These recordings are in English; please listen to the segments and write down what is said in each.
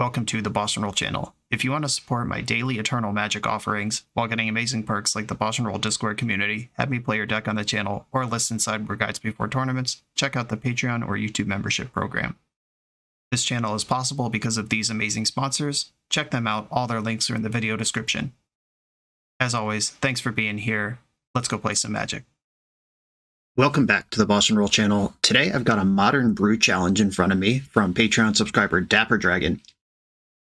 Welcome to the BoshNRoll channel. If you want to support my daily Eternal Magic offerings while getting amazing perks like the BoshNRoll Discord community, have me play your deck on the channel, or listen sideboard guides before tournaments, check out the Patreon or YouTube membership program. This channel is possible because of these amazing sponsors. Check them out, all their links are in the video description. As always, thanks for being here. Let's go play some Magic. Welcome back to the BoshNRoll channel. Today I've got a Modern Brew challenge in front of me from Patreon subscriber Dapper Dragon.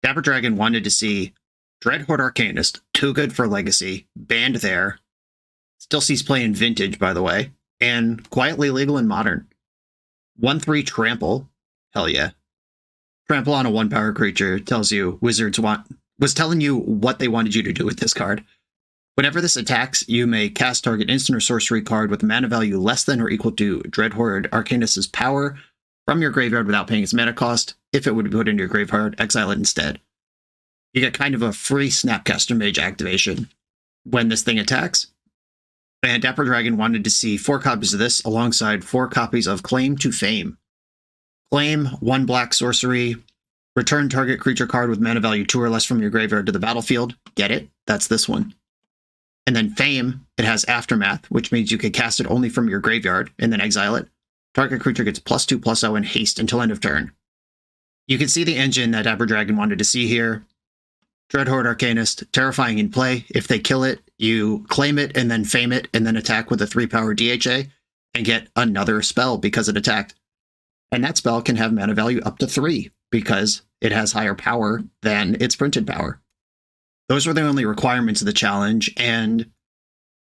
Dapper Dragon wanted to see Dreadhorde Arcanist, too good for Legacy, banned there. Still sees play in Vintage, by the way, and quietly legal in Modern. 1/3 Trample, hell yeah. Trample on a 1-power creature tells you Wizards was telling you what they wanted you to do with this card. Whenever this attacks, you may cast target instant or sorcery card with a mana value less than or equal to Dreadhorde Arcanist's power from your graveyard without paying its mana cost. If it would be put into your graveyard, exile it instead. You get kind of a free Snapcaster Mage activation when this thing attacks. And Dapper Dragon wanted to see 4 copies of this alongside 4 copies of Claim to Fame. Claim, 1 black sorcery, return target creature card with mana value 2 or less from your graveyard to the battlefield. Get it? That's this one. And then Fame, it has Aftermath, which means you can cast it only from your graveyard and then exile it. Target creature gets +2/+0 and haste until end of turn. You can see the engine that Dapper Dragon wanted to see here. Dreadhorde Arcanist, terrifying in play. If they kill it, you claim it and then Fame it and then attack with a 3-power DHA and get another spell because it attacked. And that spell can have mana value up to 3 because it has higher power than its printed power. Those were the only requirements of the challenge, and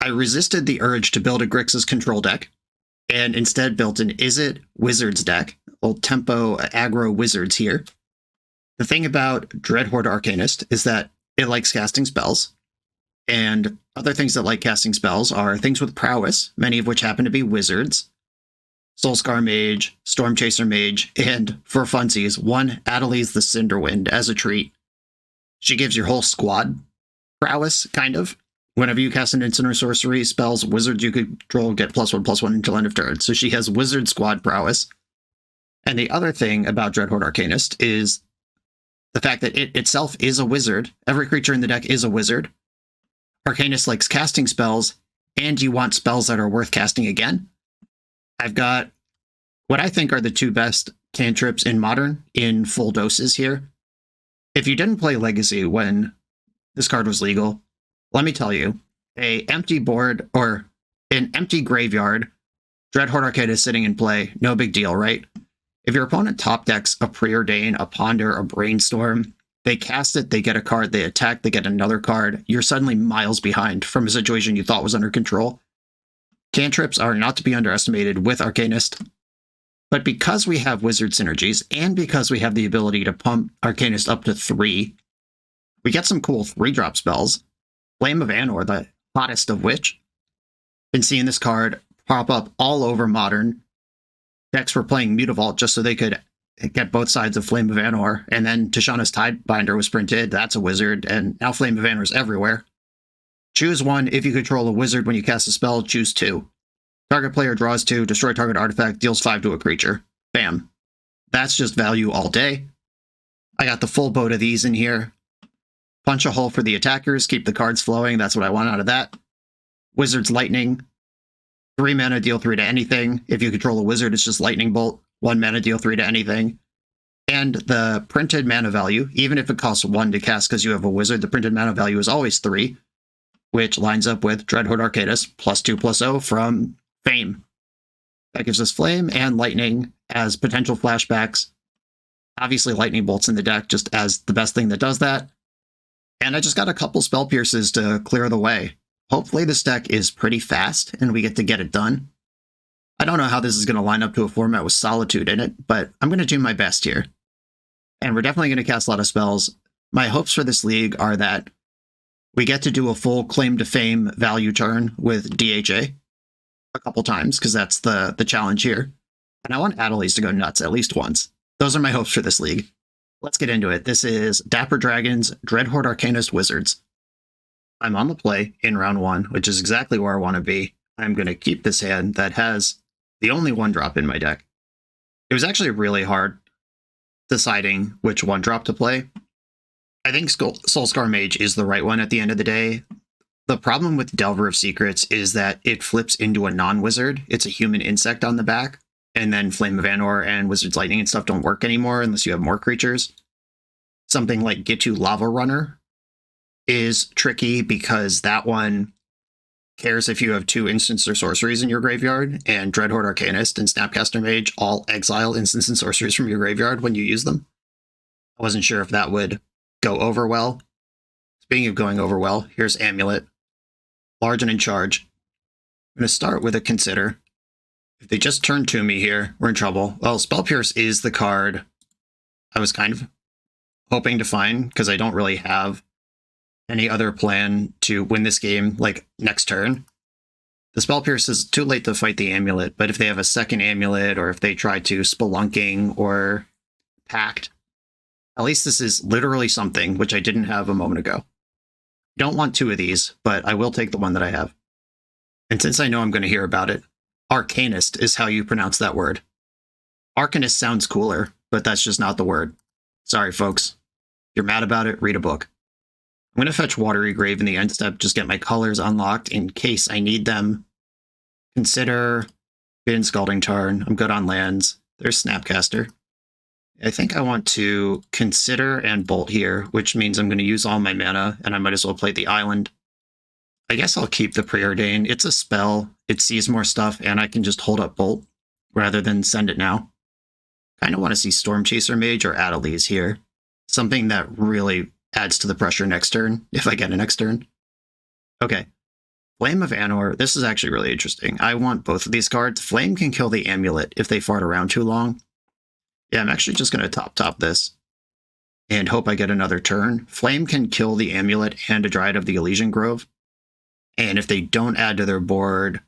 I resisted the urge to build a Grixis control deck, and instead built an Izzet Wizards deck, old tempo aggro wizards here. The thing about Dreadhorde Arcanist is that it likes casting spells, and other things that like casting spells are things with prowess, many of which happen to be wizards, Soulscar Mage, Stormchaser Mage, and, for funsies, 1 Adeliz the Cinderwind as a treat. She gives your whole squad prowess, kind of. Whenever you cast an instant or sorcery spells, wizards you control get +1/+1 until end of turn. So she has wizard squad prowess. And the other thing about Dreadhorde Arcanist is the fact that it itself is a wizard. Every creature in the deck is a wizard. Arcanist likes casting spells, and you want spells that are worth casting again. I've got what I think are the 2 best cantrips in Modern in full doses here. If you didn't play Legacy when this card was legal, let me tell you, a empty board or an empty graveyard, Dreadhorde Arcanist sitting in play, no big deal, right? If your opponent top decks a Preordain, a Ponder, a Brainstorm, they cast it, they get a card, they attack, they get another card, you're suddenly miles behind from a situation you thought was under control. Cantrips are not to be underestimated with Arcanist. But because we have wizard synergies, and because we have the ability to pump Arcanist up to 3, we get some cool 3-drop spells. Flame of Anor, the hottest of which. Been seeing this card pop up all over Modern. Decks were playing Mutavault just so they could get both sides of Flame of Anor, and then Tishana's Tidebinder was printed, that's a wizard, and now Flame of Anor is everywhere. Choose 1 if you control a wizard when you cast a spell, choose 2. Target player draws 2, destroy target artifact, deals 5 to a creature. Bam. That's just value all day. I got the full boat of these in here. Punch a hole for the attackers, keep the cards flowing, that's what I want out of that. Wizard's Lightning. 3 mana, deal 3 to anything. If you control a wizard, it's just Lightning Bolt. 1 mana, deal 3 to anything. And the printed mana value, even if it costs 1 to cast because you have a wizard, the printed mana value is always 3, which lines up with Dreadhorde Arcanist, +2/+0 from Fame. That gives us Flame and Lightning as potential flashbacks. Obviously, Lightning Bolt's in the deck just as the best thing that does that. And I just got a couple Spell Pierces to clear the way. Hopefully this deck is pretty fast and we get to get it done. I don't know how this is going to line up to a format with Solitude in it, but I'm going to do my best here. And we're definitely going to cast a lot of spells. My hopes for this league are that we get to do a full Claim to Fame value turn with DHA a couple times, because that's the challenge here. And I want Adeliz to go nuts at least once. Those are my hopes for this league. Let's get into it. This is Dapper Dragon's Dreadhorde Arcanist Wizards. I'm on the play in round 1, which is exactly where I want to be. I'm going to keep this hand that has the only 1-drop in my deck. It was actually really hard deciding which one drop to play. I think Soulscar Mage is the right one at the end of the day. The problem with Delver of Secrets is that it flips into a non-wizard. It's a human insect on the back, and then Flame of Anor and Wizard's Lightning and stuff don't work anymore unless you have more creatures. Something like Gitu Lava Runner is tricky because that one cares if you have 2 instants or sorceries in your graveyard, and Dreadhorde Arcanist and Snapcaster Mage all exile instants and sorceries from your graveyard when you use them. I wasn't sure if that would go over well. Speaking of going over well, here's Amulet. Large and in charge. I'm going to start with a Consider. If they just turn to me here, we're in trouble. Well, Spell Pierce is the card I was kind of hoping to find, because I don't really have any other plan to win this game, like, next turn. The Spell Pierce is too late to fight the Amulet, but if they have a second Amulet, or if they try to Spelunking or Pact, at least this is literally something, which I didn't have a moment ago. I don't want 2 of these, but I will take the one that I have. And since I know I'm going to hear about it, Arcanist is how you pronounce that word. Arcanist sounds cooler, but that's just not the word. Sorry, folks. If you're mad about it, read a book. I'm going to fetch Watery Grave in the end step, just get my colors unlocked in case I need them. Consider Bid and Scalding Tarn. I'm good on lands. There's Snapcaster. I think I want to Consider and Bolt here, which means I'm going to use all my mana, and I might as well play the island. I guess I'll keep the Preordain. It's a spell, it sees more stuff, and I can just hold up Bolt rather than send it now. Kind of want to see Storm Chaser Mage or Adeliz here. Something that really adds to the pressure next turn, if I get a next turn. Okay. Flame of Anor. This is actually really interesting. I want both of these cards. Flame can kill the Amulet if they fart around too long. Yeah, I'm actually just going to top this and hope I get another turn. Flame can kill the Amulet and a Dryad of the Elysian Grove. And if they don't add to their board,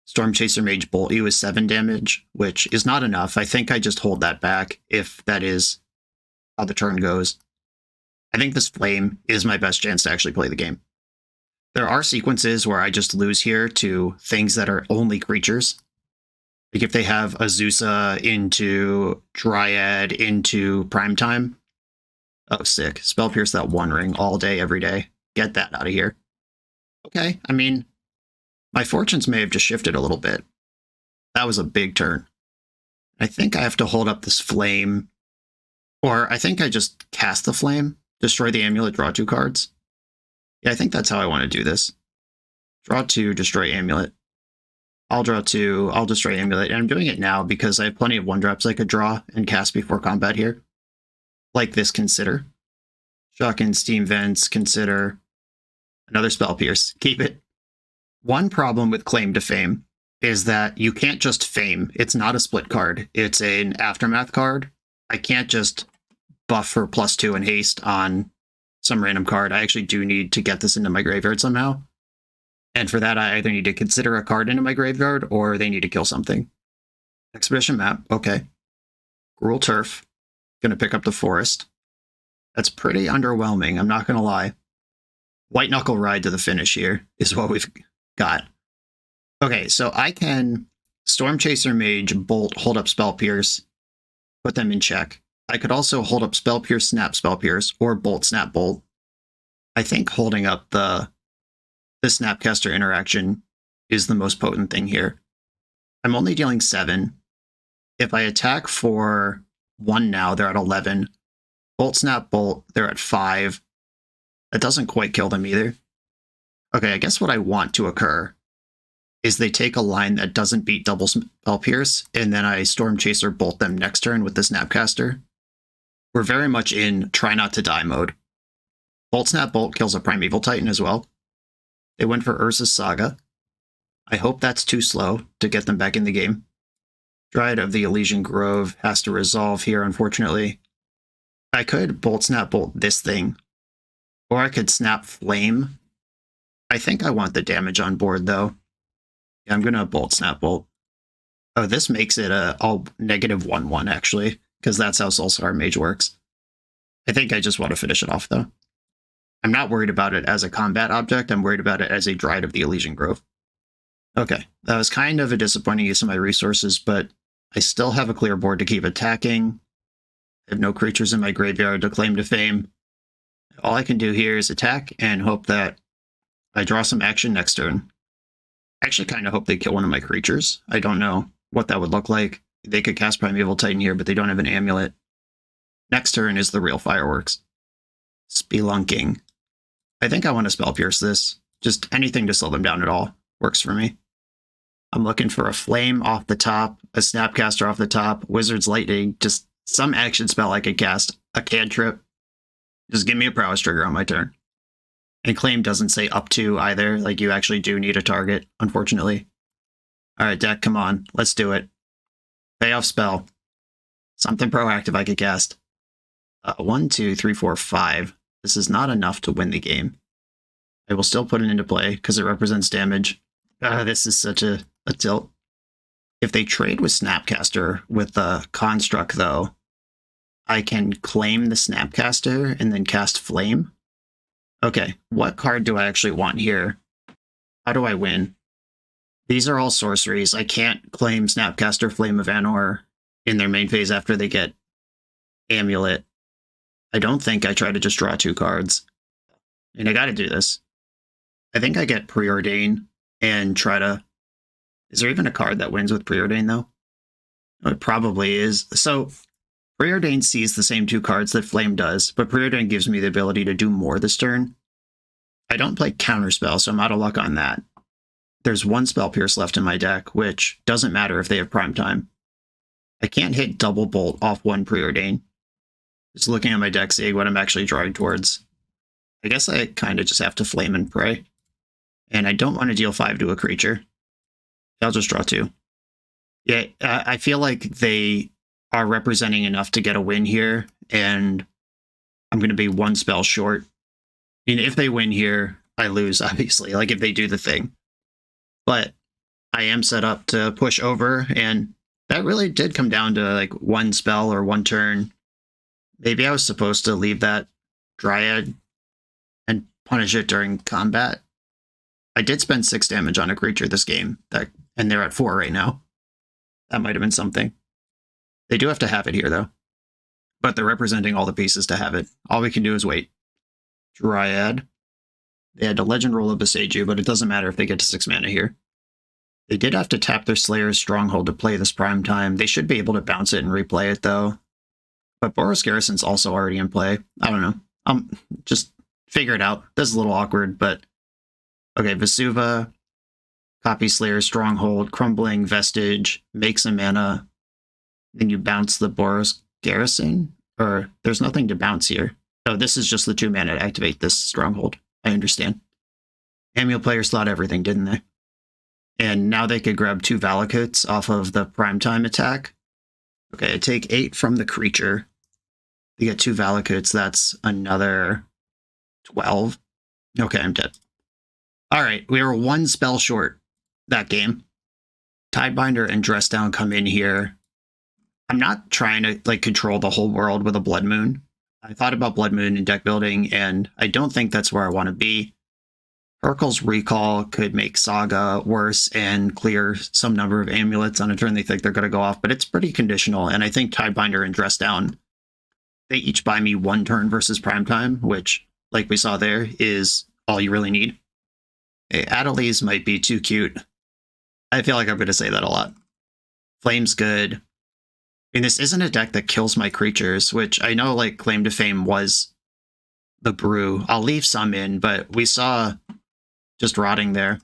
Storm Chaser Mage Bolt you is 7 damage, which is not enough. I think I just hold that back if that is how the turn goes. I think this Flame is my best chance to actually play the game. There are sequences where I just lose here to things that are only creatures. Like if they have Azusa into Dryad into Primetime. Oh, sick. Spell Pierce that 1 ring all day, every day. Get that out of here. Okay, I mean, my fortunes may have just shifted a little bit. That was a big turn. I think I have to hold up this Flame. Or I think I just cast the Flame, destroy the Amulet, draw 2 cards. Yeah, I think that's how I want to do this. Draw 2, destroy Amulet. I'll draw 2, I'll destroy Amulet, and I'm doing it now because I have plenty of 1-drops I could draw and cast before combat here. Like this Consider. Shotgun, Steam Vents, Consider. Another Spell Pierce. Keep it. One problem with Claim to Fame is that you can't just Fame. It's not a split card. It's an Aftermath card. I can't just buff for +2 and haste on some random card. I actually do need to get this into my graveyard somehow. And for that, I either need to consider a card into my graveyard, or they need to kill something. Expedition Map, okay. Gruul Turf, gonna pick up the Forest. That's pretty underwhelming, I'm not gonna lie. White Knuckle Ride to the finish here is what we've got. Okay, so I can Storm Chaser Mage, Bolt, hold up Spell Pierce, put them in check. I could also hold up Spell Pierce, Snap Spell Pierce, or Bolt, Snap Bolt. I think holding up the Snapcaster interaction is the most potent thing here. I'm only dealing 7. If I attack for 1 now, they're at 11. Bolt, Snap, Bolt, they're at 5. That doesn't quite kill them either. Okay, I guess what I want to occur is they take a line that doesn't beat double Spell Pierce, and then I Storm Chaser Bolt them next turn with the Snapcaster. We're very much in try not to die mode. Bolt, Snap, Bolt kills a Primeval Titan as well. They went for Urza's Saga. I hope that's too slow to get them back in the game. Dryad of the Elysian Grove has to resolve here, unfortunately. I could Bolt, Snap, Bolt this thing. Or I could Snap Flame. I think I want the damage on board, though. Yeah, I'm going to Bolt, Snap, Bolt. Oh, this makes it all -1/1, actually, because that's how Soulscar Mage works. I think I just want to finish it off, though. I'm not worried about it as a combat object, I'm worried about it as a Dryad of the Elysian Grove. Okay, that was kind of a disappointing use of my resources, but I still have a clear board to keep attacking. I have no creatures in my graveyard to claim to fame. All I can do here is attack and hope that I draw some action next turn. I actually kind of hope they kill one of my creatures. I don't know what that would look like. They could cast Primeval Titan here, but they don't have an amulet. Next turn is the real fireworks. Spelunking. I think I want to Spell Pierce this. Just anything to slow them down at all works for me. I'm looking for a Flame off the top, a Snapcaster off the top, Wizard's Lightning, just some action spell I could cast, a cantrip. Just give me a prowess trigger on my turn. And claim doesn't say up to either, like you actually do need a target, unfortunately. Alright, deck, come on, let's do it. Payoff spell. Something proactive I could cast. 1, 2, 3, 4, 5. This is not enough to win the game. I will still put it into play because it represents damage. This is such a tilt. If they trade with Snapcaster with the Construct, though, I can claim the Snapcaster and then cast Flame. Okay, what card do I actually want here? How do I win? These are all sorceries. I can't claim Snapcaster Flame of Anor in their main phase after they get Amulet. I don't think I try to just draw 2 cards. And I gotta do this. I think I get Preordain and try to... Is there even a card that wins with Preordain, though? It probably is. So, Preordain sees the same 2 cards that Flame does, but Preordain gives me the ability to do more this turn. I don't play Counterspell, so I'm out of luck on that. There's 1 Spell Pierce left in my deck, which doesn't matter if they have Prime Time. I can't hit Double Bolt off 1 Preordain. Just looking at my deck, seeing what I'm actually drawing towards. I guess I kind of just have to Flame and Pray. And I don't want to deal 5 to a creature. I'll just draw 2. Yeah, I feel like they are representing enough to get a win here, and I'm going to be 1 spell short. I mean, if they win here, I lose, obviously, like if they do the thing. But I am set up to push over, and that really did come down to like 1 spell or 1 turn. Maybe I was supposed to leave that Dryad and punish it during combat. I did spend 6 damage on a creature this game, and they're at 4 right now. That might have been something. They do have to have it here, though. But they're representing all the pieces to have it. All we can do is wait. Dryad. They had to Legend Roll a Boseiju, but it doesn't matter if they get to 6 mana here. They did have to tap their Slayer's Stronghold to play this Prime Time. They should be able to bounce it and replay it, though. But Boros Garrison's also already in play. I don't know. Just figure it out. This is a little awkward, but... Okay, Vesuva, copy Slayer's Stronghold, Crumbling, Vestige, make some mana. Then you bounce the Boros Garrison? Or there's nothing to bounce here. Oh, this is just the 2 mana to activate this Stronghold. I understand. Amulet players thought everything, didn't they? And now they could grab 2 Valakuts off of the Primetime attack. Okay, I take 8 from the creature. They get 2 Valakuts, that's another 12. Okay, I'm dead. Alright, we were 1 spell short that game. Tidebinder and Dress Down come in here. I'm not trying to like control the whole world with a Blood Moon. I thought about Blood Moon in deck building, and I don't think that's where I want to be. Urkel's Recall could make Saga worse and clear some number of amulets on a turn they think they're going to go off, but it's pretty conditional, and I think Tidebinder and Dress Down, they each buy me 1 turn versus Primetime, which, like we saw there, is all you really need. Hey, Adeliz might be too cute. I feel like I'm going to say that a lot. Flame's good. I mean, this isn't a deck that kills my creatures, which I know, like, Claim to Fame was the brew. I'll leave some in, but we saw just rotting there.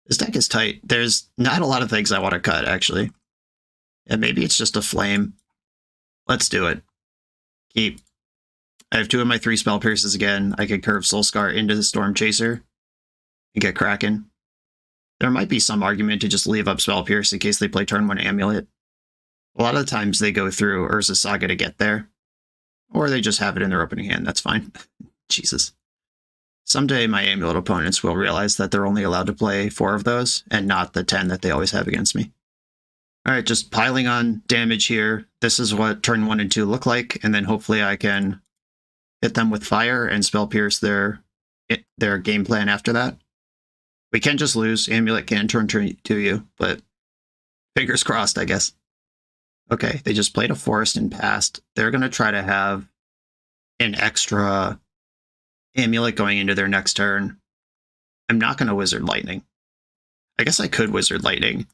This deck is tight. There's not a lot of things I want to cut, actually. And maybe it's just a Flame. Let's do it. Keep. I have 2 of my 3 Spell Pierces again. I could curve Soulscar into the Storm Chaser and get Kraken. There might be some argument to just leave up Spell Pierce in case they play turn 1 Amulet. A lot of the times they go through Urza Saga to get there. Or they just have it in their opening hand, that's fine. Jesus. Someday my Amulet opponents will realize that they're only allowed to play 4 of those, and not the 10 that they always have against me. Alright, just piling on damage here. This is what turn 1 and 2 look like, and then hopefully I can hit them with fire and Spell Pierce their game plan after that. We can just lose. Amulet can turn to you, but fingers crossed, I guess. Okay, they just played a forest and passed. They're going to try to have an extra amulet going into their next turn. I'm not going to Wizard Lightning. I guess I could Wizard Lightning,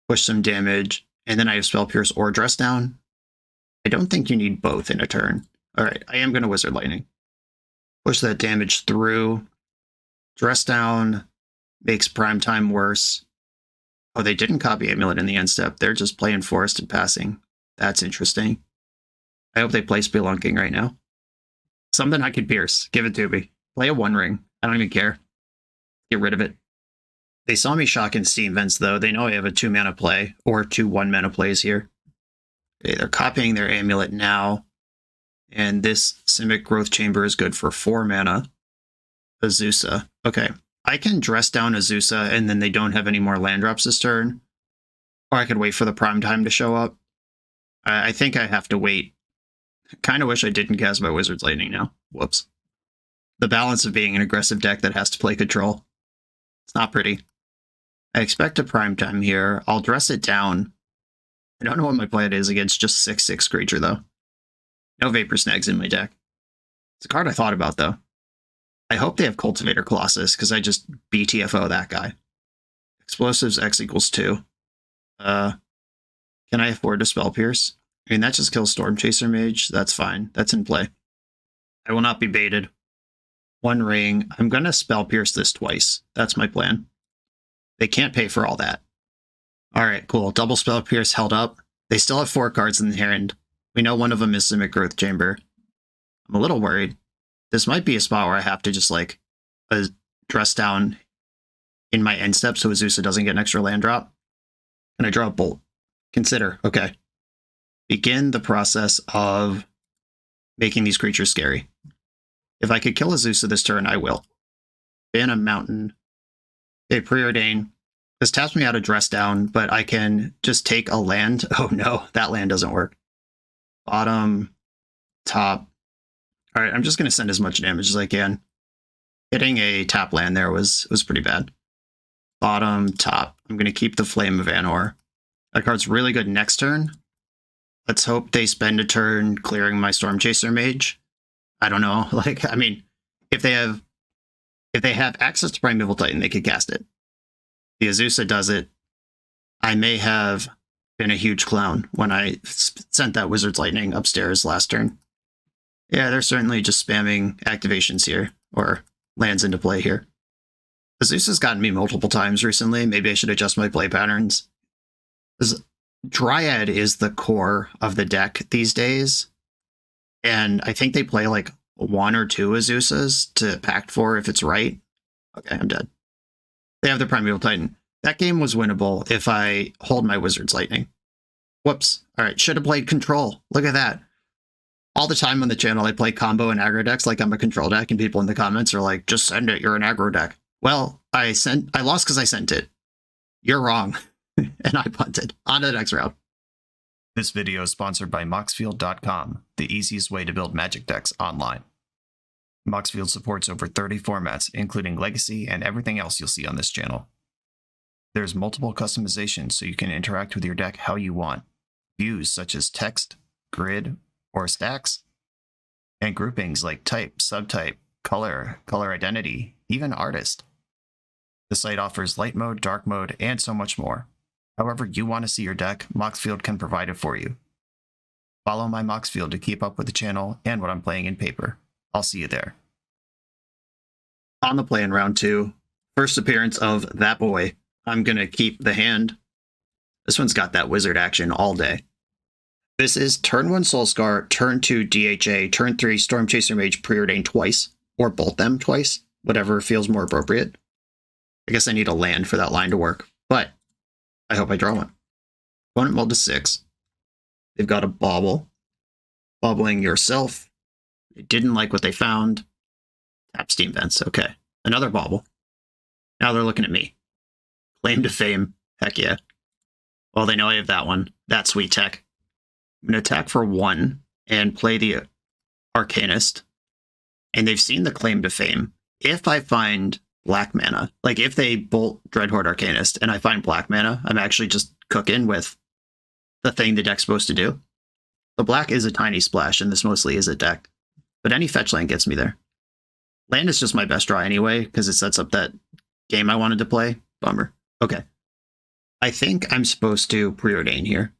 push some damage, and then I have Spell Pierce or Dress Down. I don't think you need both in a turn. All right, I am going to Wizard Lightning. Push that damage through. Dress Down makes Prime Time worse. Oh, they didn't copy Amulet in the end step. They're just playing Forest and passing. That's interesting. I hope they play Spelunking right now. Something I could pierce. Give it to me. Play a One Ring. I don't even care. Get rid of it. They saw me shock in Steam Vents, though. They know I have a 2-mana play, or 2 1-mana plays here. Okay, they're copying their Amulet now. And this Simic Growth Chamber is good for 4 mana. Azusa. Okay. I can dress down Azusa, and then they don't have any more land drops this turn. Or I could wait for the Prime Time to show up. I think I have to wait. Kind of wish I didn't cast my Wizard's Lightning now. Whoops. The balance of being an aggressive deck that has to play control. It's not pretty. I expect a Prime Time here. I'll dress it down. I don't know what my plan is against just 6/6 creature, though. No Vapor Snags in my deck. It's a card I thought about, though. I hope they have Cultivator Colossus, because I just BTFO that guy. Explosives X equals 2. Can I afford to Spell Pierce? I mean, that just kills Storm Chaser Mage. That's fine. That's in play. I will not be baited. One Ring. I'm going to Spell Pierce this twice. That's my plan. They can't pay for all that. Alright, cool. Double Spell Pierce held up. They still have 4 cards in the hand. We know one of them is Simic Growth Chamber. I'm a little worried. This might be a spot where I have to just, like, dress down in my end step so Azusa doesn't get an extra land drop. And I draw a Bolt. Consider. Okay. Begin the process of making these creatures scary. If I could kill Azusa this turn, I will. Ban a mountain. Okay, Preordain. This taps me out of dress down, but I can just take a land. Oh no, that land doesn't work. Bottom, top. All right, I'm just going to send as much damage as I can. Hitting a tap land there was pretty bad. Bottom, top. I'm going to keep the Flame of Anor. That card's really good next turn. Let's hope they spend a turn clearing my Storm Chaser Mage. I don't know. Like, I mean, if they have access to Primeval Titan, they could cast it. The Azusa does it. I may have been a huge clown when I sent that Wizard's Lightning upstairs last turn. Yeah, they're certainly just spamming activations here, or lands into play here. Azusa's gotten me multiple times recently. Maybe I should adjust my play patterns. Dryad is the core of the deck these days, and I think they play like 1 or 2 Azusas to Pact 4 if it's right. Okay, I'm dead. They have the Primeval Titan. That game was winnable if I hold my Wizard's Lightning. Whoops. All right, should have played Control. Look at that. All the time on the channel, I play combo and aggro decks like I'm a control deck, and people in the comments are like, just send it, you're an aggro deck. Well, I lost because I sent it. You're wrong. And I punted. On to the next round. This video is sponsored by Moxfield.com, the easiest way to build Magic decks online. Moxfield supports over 30 formats, including Legacy and everything else you'll see on this channel. There's multiple customizations so you can interact with your deck how you want. Views such as text, grid, or stacks, and groupings like type, subtype, color, color identity, even artist. The site offers light mode, dark mode, and so much more. However you want to see your deck, Moxfield can provide it for you. Follow my Moxfield to keep up with the channel and what I'm playing in paper. I'll see you there. On the play in round 2, first appearance of that boy. I'm going to keep the hand. This one's got that wizard action all day. This is turn 1 Soulscar, turn 2 DHA, turn 3 Storm Chaser Mage Preordain twice, or bolt them twice, whatever feels more appropriate. I guess I need a land for that line to work, but I hope I draw one. Opponent mulled to 6. They've got a bauble. Bubbling yourself. They didn't like what they found. Tap Steam Vents, okay. Another bauble. Now they're looking at me. Claim to Fame, heck yeah. Well, they know I have that one. That's sweet tech. I'm going to attack for 1 and play the Arcanist. And they've seen the Claim to Fame. If I find black mana, like if they bolt Dreadhorde Arcanist and I find black mana, I'm actually just cooking with the thing the deck's supposed to do. The black is a tiny splash, and this mostly is a deck. But any fetch land gets me there. Land is just my best draw anyway, because it sets up that game I wanted to play. Bummer. Okay. I think I'm supposed to preordain here.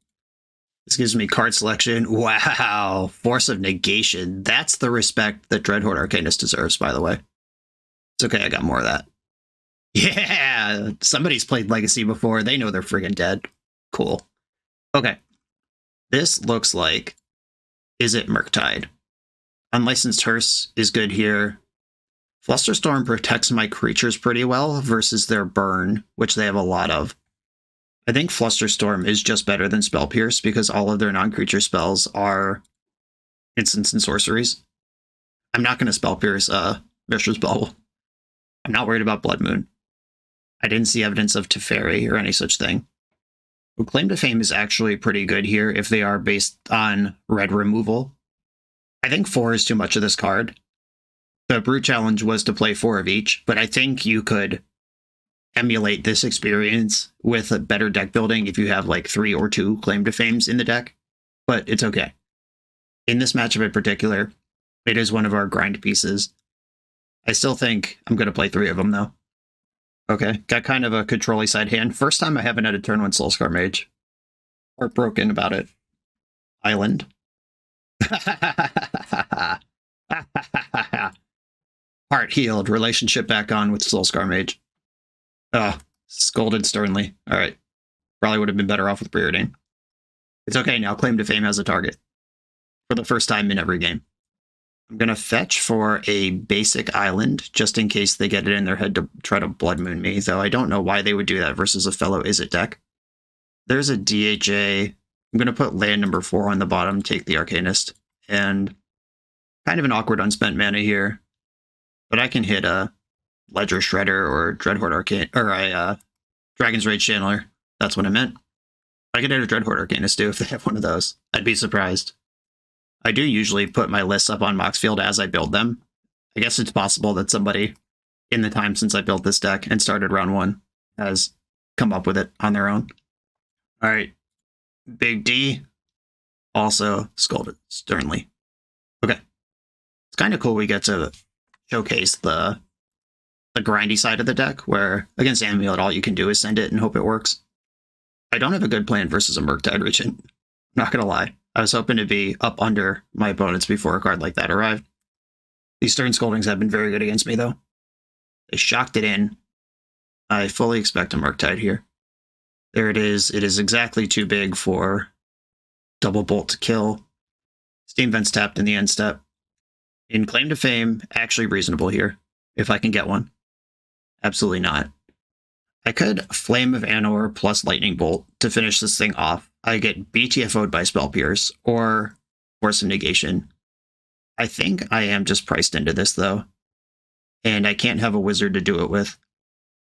This gives me card selection. Wow. Force of negation. That's the respect that Dreadhorde Arcanist deserves, by the way. It's okay, I got more of that. Yeah! Somebody's played Legacy before. They know they're friggin' dead. Cool. Okay. This looks like... Is it Murktide? Unlicensed Hearse is good here. Flusterstorm protects my creatures pretty well versus their burn, which they have a lot of. I think Flusterstorm is just better than Spell Pierce because all of their non-creature spells are instants and sorceries. I'm not going to Spell Pierce Mishra's Bubble. I'm not worried about Blood Moon. I didn't see evidence of Teferi or any such thing. Claim to Fame is actually pretty good here if they are based on red removal. I think 4 is too much of this card. The Brute Challenge was to play 4 of each, but I think you could emulate this experience with a better deck building if you have like 3 or 2 Claim to Fames in the deck, but it's okay. In this matchup in particular, it is one of our grind pieces. I still think I'm going to play 3 of them though. Okay, got kind of a control-y side hand. First time I haven't had a turn 1 Soulscar Mage. Heartbroken about it. Island. Heart healed. Relationship back on with Soulscar Mage. Scolded sternly. Alright. Probably would have been better off with Preordain. It's okay now. Claim to Fame has a target. For the first time in every game. I'm going to fetch for a basic island, just in case they get it in their head to try to Blood Moon me, though I don't know why they would do that versus a fellow Izzet deck. There's a DHA. I'm going to put land number 4 on the bottom, take the Arcanist, and kind of an awkward unspent mana here. But I can hit a Ledger Shredder or Dreadhorde Arcanist, or a Dragon's Rage Channeler. That's what I meant. I could hit a Dreadhorde Arcanist too if they have one of those. I'd be surprised. I do usually put my lists up on Moxfield as I build them. I guess it's possible that somebody in the time since I built this deck and started round 1 has come up with it on their own. All right. Big D also scolded sternly. Okay. It's kind of cool we get to showcase the grindy side of the deck, where against Amulet all you can do is send it and hope it works. I don't have a good plan versus a Murktide Regent. Not gonna lie. I was hoping to be up under my opponents before a card like that arrived. These Stern Scoldings have been very good against me, though. They shocked it in. I fully expect a Murktide here. There it is. It is exactly too big for double bolt to kill. Steam Vent's tapped in the end step. In Claim to Fame, actually reasonable here, if I can get one. Absolutely not. I could Flame of Anor plus Lightning Bolt to finish this thing off. I get BTFO'd by Spell Pierce or Force of Negation. I think I am just priced into this, though. And I can't have a wizard to do it with.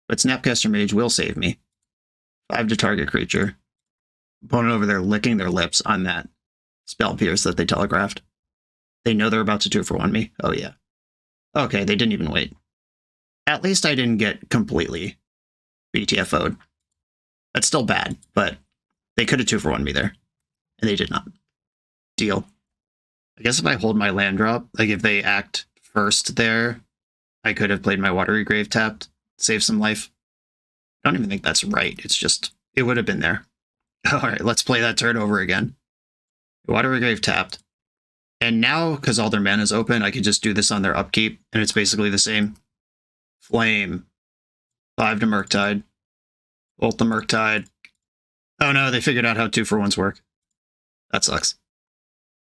But Snapcaster Mage will save me. 5 to target creature. Opponent over there licking their lips on that Spell Pierce that they telegraphed. They know they're about to 2-for-1 me. Oh, yeah. Okay, they didn't even wait. At least I didn't get completely BTFO'd. That's still bad, but they could have 2-for-1 me there. And they did not. Deal. I guess if I hold my land drop, like if they act first there, I could have played my Watery Grave tapped, save some life. I don't even think that's right. It's just, it would have been there. Alright, let's play that turn over again. Watery Grave tapped. And now, because all their mana is open, I could just do this on their upkeep, and it's basically the same. Flame. 5 to Murktide. Bolt the Murktide. Oh no, they figured out how 2-for-1s work. That sucks.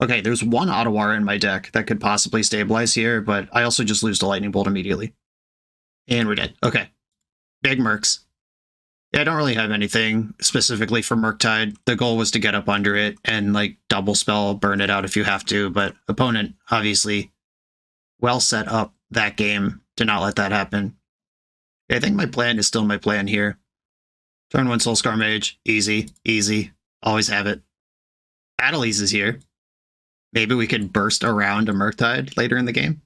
Okay, there's one Ottawara in my deck that could possibly stabilize here, but I also just lose to Lightning Bolt immediately. And we're dead. Okay. Big Mercs. Yeah, I don't really have anything specifically for Murktide. The goal was to get up under it and, like, double spell, burn it out if you have to, but opponent, obviously, well set up that game to not let that happen. I think my plan is still my plan here. Turn 1 Soulscar Mage. Easy. Easy. Always have it. Adeliz is here. Maybe we could burst around a Murktide later in the game.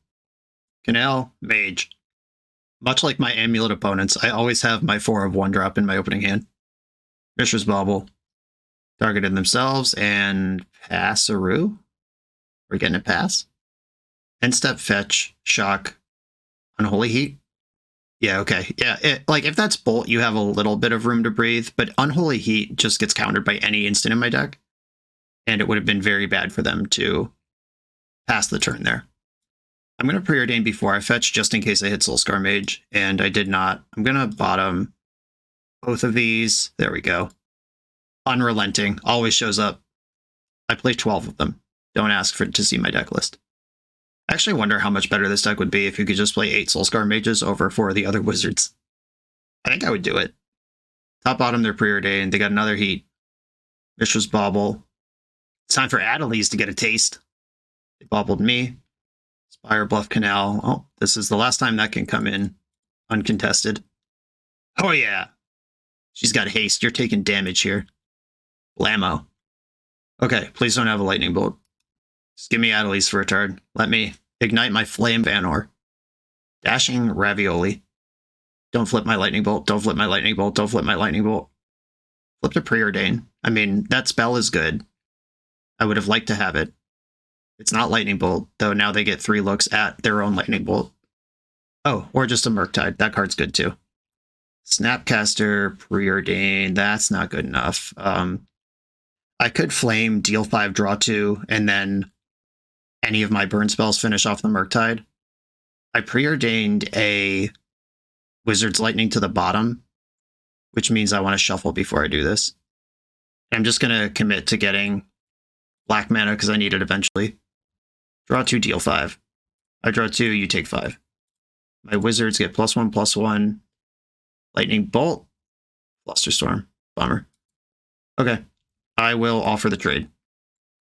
Canal, Mage. Much like my Amulet opponents, I always have my 4 of 1 drop in my opening hand. Mishra's Bauble. Targeted themselves and Passeroo. We're getting a pass. End step, fetch, shock, Unholy Heat. Yeah, okay. Yeah, like if that's Bolt, you have a little bit of room to breathe, but Unholy Heat just gets countered by any instant in my deck. And it would have been very bad for them to pass the turn there. I'm going to preordain before I fetch, just in case I hit Soulscar Mage, and I did not. I'm going to bottom both of these. There we go. Unrelenting. Always shows up. I play 12 of them. Don't ask for to see my deck list. I actually wonder how much better this deck would be if you could just play 8 Soulscar Mages over 4 of the other wizards. I think I would do it. Top bottom, they're preordained. They got another heat. Mishra's Bauble. It's time for Adelies to get a taste. They bobbled me. Spire, Bluff, Canal. Oh, this is the last time that can come in uncontested. Oh yeah. She's got haste. You're taking damage here. Blammo. Okay, please don't have a lightning bolt. Just give me Adelies for a turn. Let me ignite my flame of Anor. Dashing Ravioli. Don't flip my lightning bolt. Don't flip my lightning bolt. Don't flip my lightning bolt. Flip to Preordain. I mean, that spell is good. I would have liked to have it. It's not lightning bolt, though now they get 3 looks at their own lightning bolt. Oh, or just a Murktide. That card's good too. Snapcaster, Preordain. That's not good enough. I could flame, deal 5, draw 2, and then any of my burn spells finish off the Murktide. I preordained a Wizard's Lightning to the bottom, which means I want to shuffle before I do this. I'm just going to commit to getting black mana because I need it eventually. Draw 2, deal 5. I draw 2, you take 5. My wizards get +1/+1. Lightning Bolt. Flusterstorm. Bummer. Okay. I will offer the trade.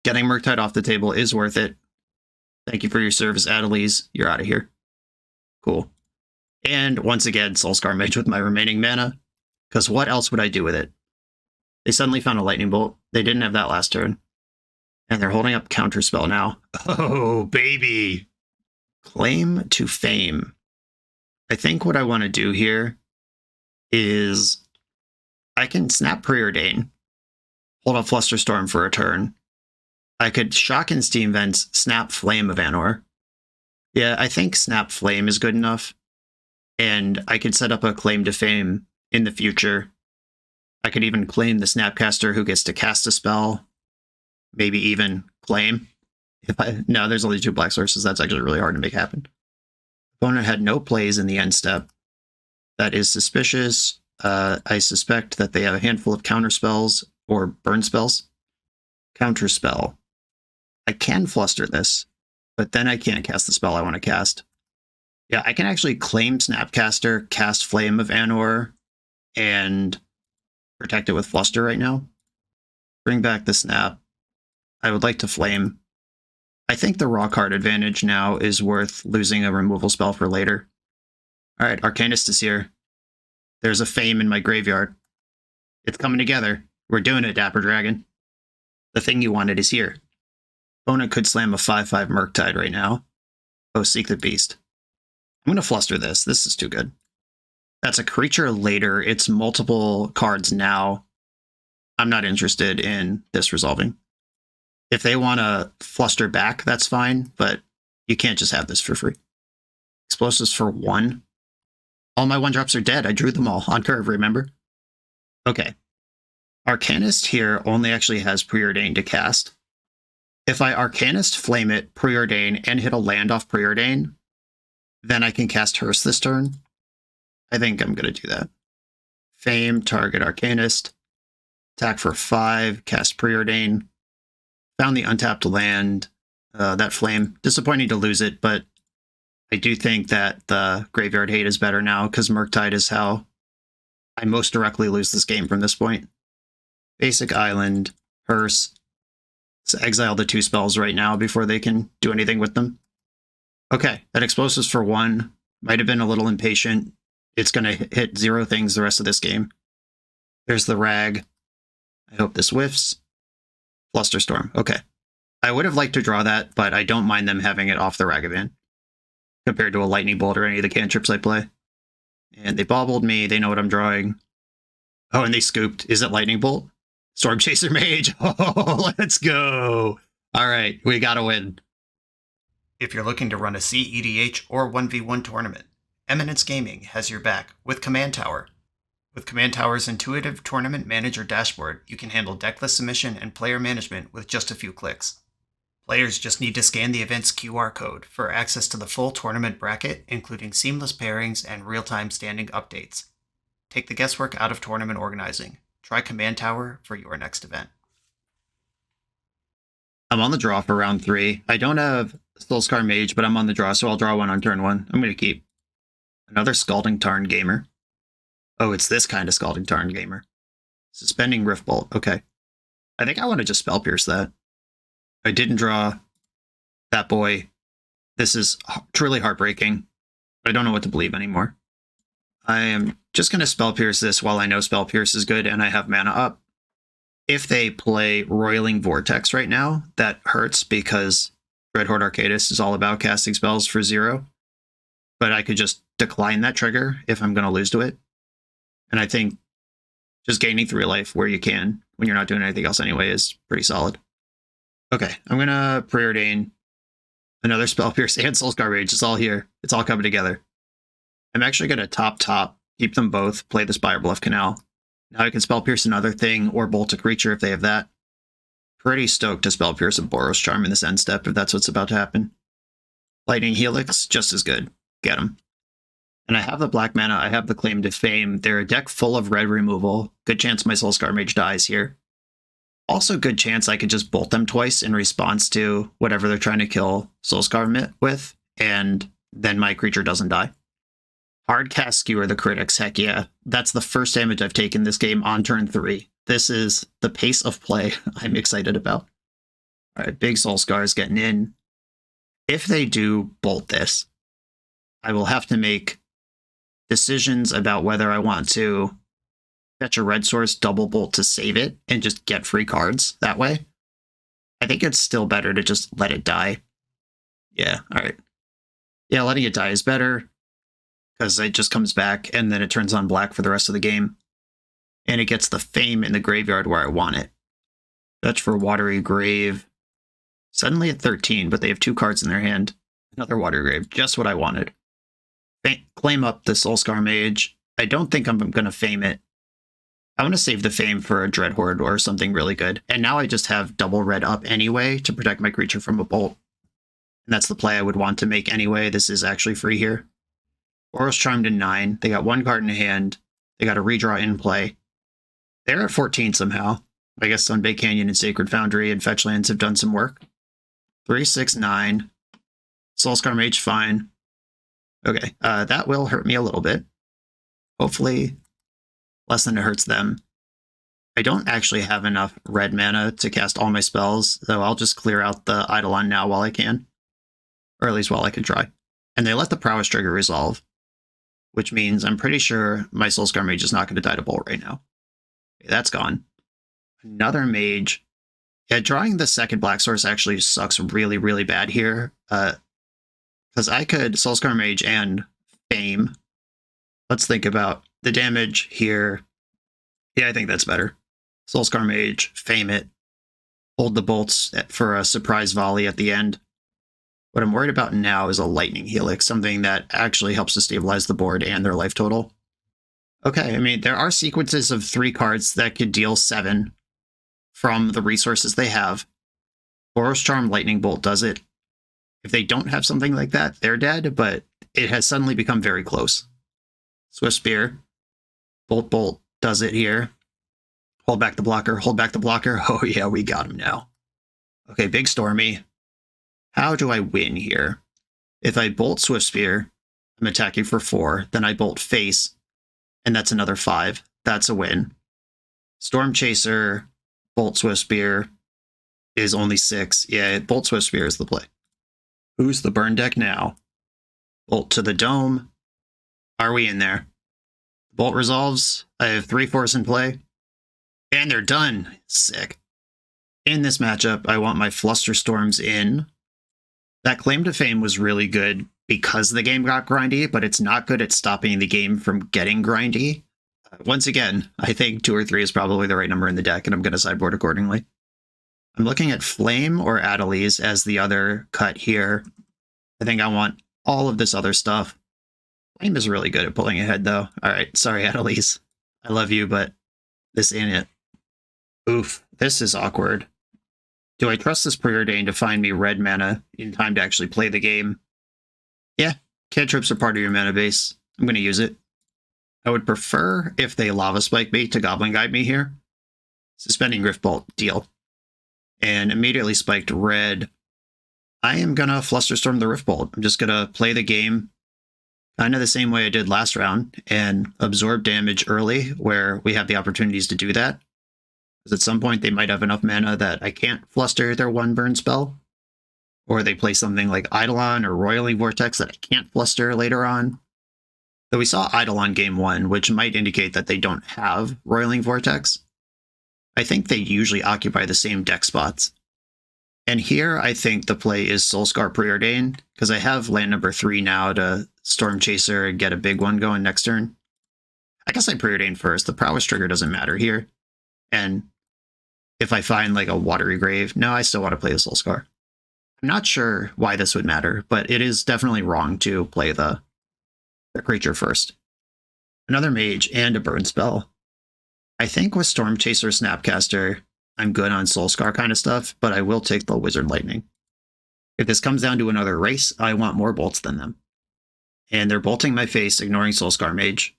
Getting Murktide off the table is worth it. Thank you for your service, Adelies. You're out of here. Cool. And once again, Soulscar Mage with my remaining mana. Because what else would I do with it? They suddenly found a Lightning Bolt. They didn't have that last turn. And they're holding up Counterspell now. Oh, baby! Claim to Fame. I think what I want to do here is I can snap Preordain, hold up Flusterstorm for a turn. I could Shock and Steam Vents, snap Flame of Anor. Yeah, I think snap Flame is good enough. And I could set up a Claim to Fame in the future. I could even claim the Snapcaster who gets to cast a spell. Maybe even claim. No, there's only 2 black sources. That's actually really hard to make happen. Opponent had no plays in the end step. That is suspicious. I suspect that they have a handful of counter spells or burn spells. Counter spell. I can fluster this, but then I can't cast the spell I want to cast. Yeah, I can actually claim Snapcaster, cast Flame of Anor, and protect it with Fluster right now. Bring back the Snap. I would like to Flame. I think the raw card advantage now is worth losing a removal spell for later. Alright, Arcanist is here. There's a Fame in my graveyard. It's coming together. We're doing it, Dapper Dragon. The thing you wanted is here. Opponent could slam a 5/5 Murktide right now. Oh, Seek the Beast. I'm going to Fluster this. This is too good. That's a creature later. It's multiple cards now. I'm not interested in this resolving. If they want to Fluster back, that's fine, but you can't just have this for free. Explosives for 1. All my 1-drops are dead. I drew them all on curve, remember? Okay. Arcanist here only actually has Preordain to cast. If I Arcanist, Flame it, Preordain, and hit a land off Preordain, then I can cast Hearse this turn. I think I'm going to do that. Fame, target Arcanist. Attack for 5, cast Preordain. Found the untapped land. That Flame. Disappointing to lose it, but I do think that the Graveyard Hate is better now, because Murktide is how I most directly lose this game from this point. Basic Island, Hearse. Let's exile the 2 spells right now before they can do anything with them. Okay, that Explosives for 1. Might have been a little impatient. It's going to hit 0 things the rest of this game. There's the Rag. I hope this whiffs. Flusterstorm. Okay. I would have liked to draw that, but I don't mind them having it off the Ragavan compared to a Lightning Bolt or any of the cantrips I play. And they bobbled me. They know what I'm drawing. Oh, and they scooped. Is it Lightning Bolt? Storm Chaser Mage. Oh, let's go. All right, we got to win. If you're looking to run a CEDH or 1v1 tournament, Eminence Gaming has your back with Command Tower. With Command Tower's intuitive tournament manager dashboard, you can handle decklist submission and player management with just a few clicks. Players just need to scan the event's QR code for access to the full tournament bracket, including seamless pairings and real-time standing updates. Take the guesswork out of tournament organizing. Try Command Tower for your next event. I'm on the draw for round 3. I don't have Soulscar Mage, but I'm on the draw, so I'll draw one on turn 1. I'm going to keep. Another Scalding Tarn Gamer. Oh, it's this kind of Scalding Tarn Gamer. Suspending Riftbolt. Okay. I think I want to just Spell Pierce that. I didn't draw that boy. This is truly heartbreaking. I don't know what to believe anymore. I am just going to Spell Pierce this while I know Spell Pierce is good and I have mana up. If they play Roiling Vortex right now, that hurts because Dreadhorde Arcanist is all about casting spells for 0. But I could just decline that trigger if I'm going to lose to it. And I think just gaining 3 life where you can, when you're not doing anything else anyway, is pretty solid. Okay, I'm going to Preordain, another Spell Pierce, and Soulscar Rage. It's all here. It's all coming together. I'm actually going to top, keep them both, play the Spire Bluff Canal. Now I can Spell Pierce another thing, or Bolt a creature if they have that. Pretty stoked to Spell Pierce a Boros Charm in this end step if that's what's about to happen. Lightning Helix, just as good. Get them. And I have the black mana, I have the Claim to Fame. They're a deck full of red removal. Good chance my Soulscar Mage dies here. Also good chance I could just bolt them twice in response to whatever they're trying to kill Soulscar with, and then my creature doesn't die. Hardcast Skewer the Critics, heck yeah. That's the first damage I've taken this game on turn 3. This is the pace of play I'm excited about. Alright, big Soulscar is getting in. If they do bolt this, I will have to make decisions about whether I want to fetch a red source, double bolt to save it, and just get free cards that way. I think it's still better to just let it die. Yeah, alright. Yeah, letting it die is better, because it just comes back, and then it turns on black for the rest of the game. And it gets the Fame in the graveyard where I want it. Fetch for Watery Grave. Suddenly at 13, but they have 2 cards in their hand. Another Watery Grave, just what I wanted. Claim up the Soulscar Mage. I don't think I'm going to Fame it. I want to save the Fame for a Dreadhorde or something really good. And now I just have double red up anyway to protect my creature from a bolt. And that's the play I would want to make anyway. This is actually free here. Boros Charm to 9. They got 1 card in hand. They got a redraw in play. They're at 14 somehow. I guess Sunbaked Canyon and Sacred Foundry and Fetchlands have done some work. 3, 6, 9. Soulscar Mage, fine. Okay, that will hurt me a little bit. Hopefully less than it hurts them. I don't actually have enough red mana to cast all my spells, so I'll just clear out the Eidolon now while I can. Or at least while I can try. And they let the Prowess trigger resolve, which means I'm pretty sure my Soulscar Mage is not going to die to bolt right now. Okay, that's gone. Another Mage. Yeah, drawing the second black source actually sucks really, really bad here. Because I could Soulscar Mage and Fame. Let's think about the damage here. Yeah, I think that's better. Soulscar Mage, Fame it. Hold the bolts for a surprise volley at the end. What I'm worried about now is a Lightning Helix, something that actually helps to stabilize the board and their life total. Okay, I mean, there are sequences of 3 cards that could deal 7 from the resources they have. Boros Charm, Lightning Bolt does it. If they don't have something like that, they're dead, but it has suddenly become very close. Swift Spear. Bolt Bolt does it here. Hold back the blocker, hold back the blocker. Oh yeah, we got him now. Okay, big Stormy. How do I win here? If I bolt Swift Spear, I'm attacking for 4. Then I bolt Face, and that's another 5. That's a win. Storm Chaser, bolt Swift Spear is only 6. Yeah, bolt Swift Spear is the play. Who's the burn deck now? Bolt to the Dome. Are we in there? Bolt resolves. I have 3 force in play. And they're done. Sick. In this matchup, I want my Flusterstorms in. That Claim to Fame was really good because the game got grindy, but it's not good at stopping the game from getting grindy. Once again, I think 2 or 3 is probably the right number in the deck, and I'm going to sideboard accordingly. I'm looking at Flame or Adelies as the other cut here. I think I want all of this other stuff. Flame is really good at pulling ahead, though. All right, sorry, Adelies. I love you, but this ain't it. Oof, this is awkward. Do I trust this Preordain to find me red mana in time to actually play the game? Yeah, cantrips are part of your mana base. I'm going to use it. I would prefer if they Lava Spike me to Goblin Guide me here. Suspending Griftbolt, deal. And immediately spiked red. I am going to Flusterstorm the Riftbolt. I'm just going to play the game kind of the same way I did last round and absorb damage early where we have the opportunities to do that. Because at some point they might have enough mana that I can't fluster their 1 burn spell. Or they play something like Eidolon or Roiling Vortex that I can't fluster later on. Though we saw Eidolon game 1, which might indicate that they don't have Roiling Vortex. I think they usually occupy the same deck spots. And here I think the play is Soulscar Preordain, because I have land number 3 now to Storm Chaser and get a big one going next turn. I guess I Preordain first. The Prowess trigger doesn't matter here. And if I find like a Watery Grave, no, I still want to play the Soulscar. I'm not sure why this would matter, but it is definitely wrong to play the creature first. Another mage and a burn spell. I think with Storm Chaser Snapcaster, I'm good on Soulscar kind of stuff, but I will take the Wizard Lightning. If this comes down to another race, I want more bolts than them. And they're bolting my face, ignoring Soulscar Mage.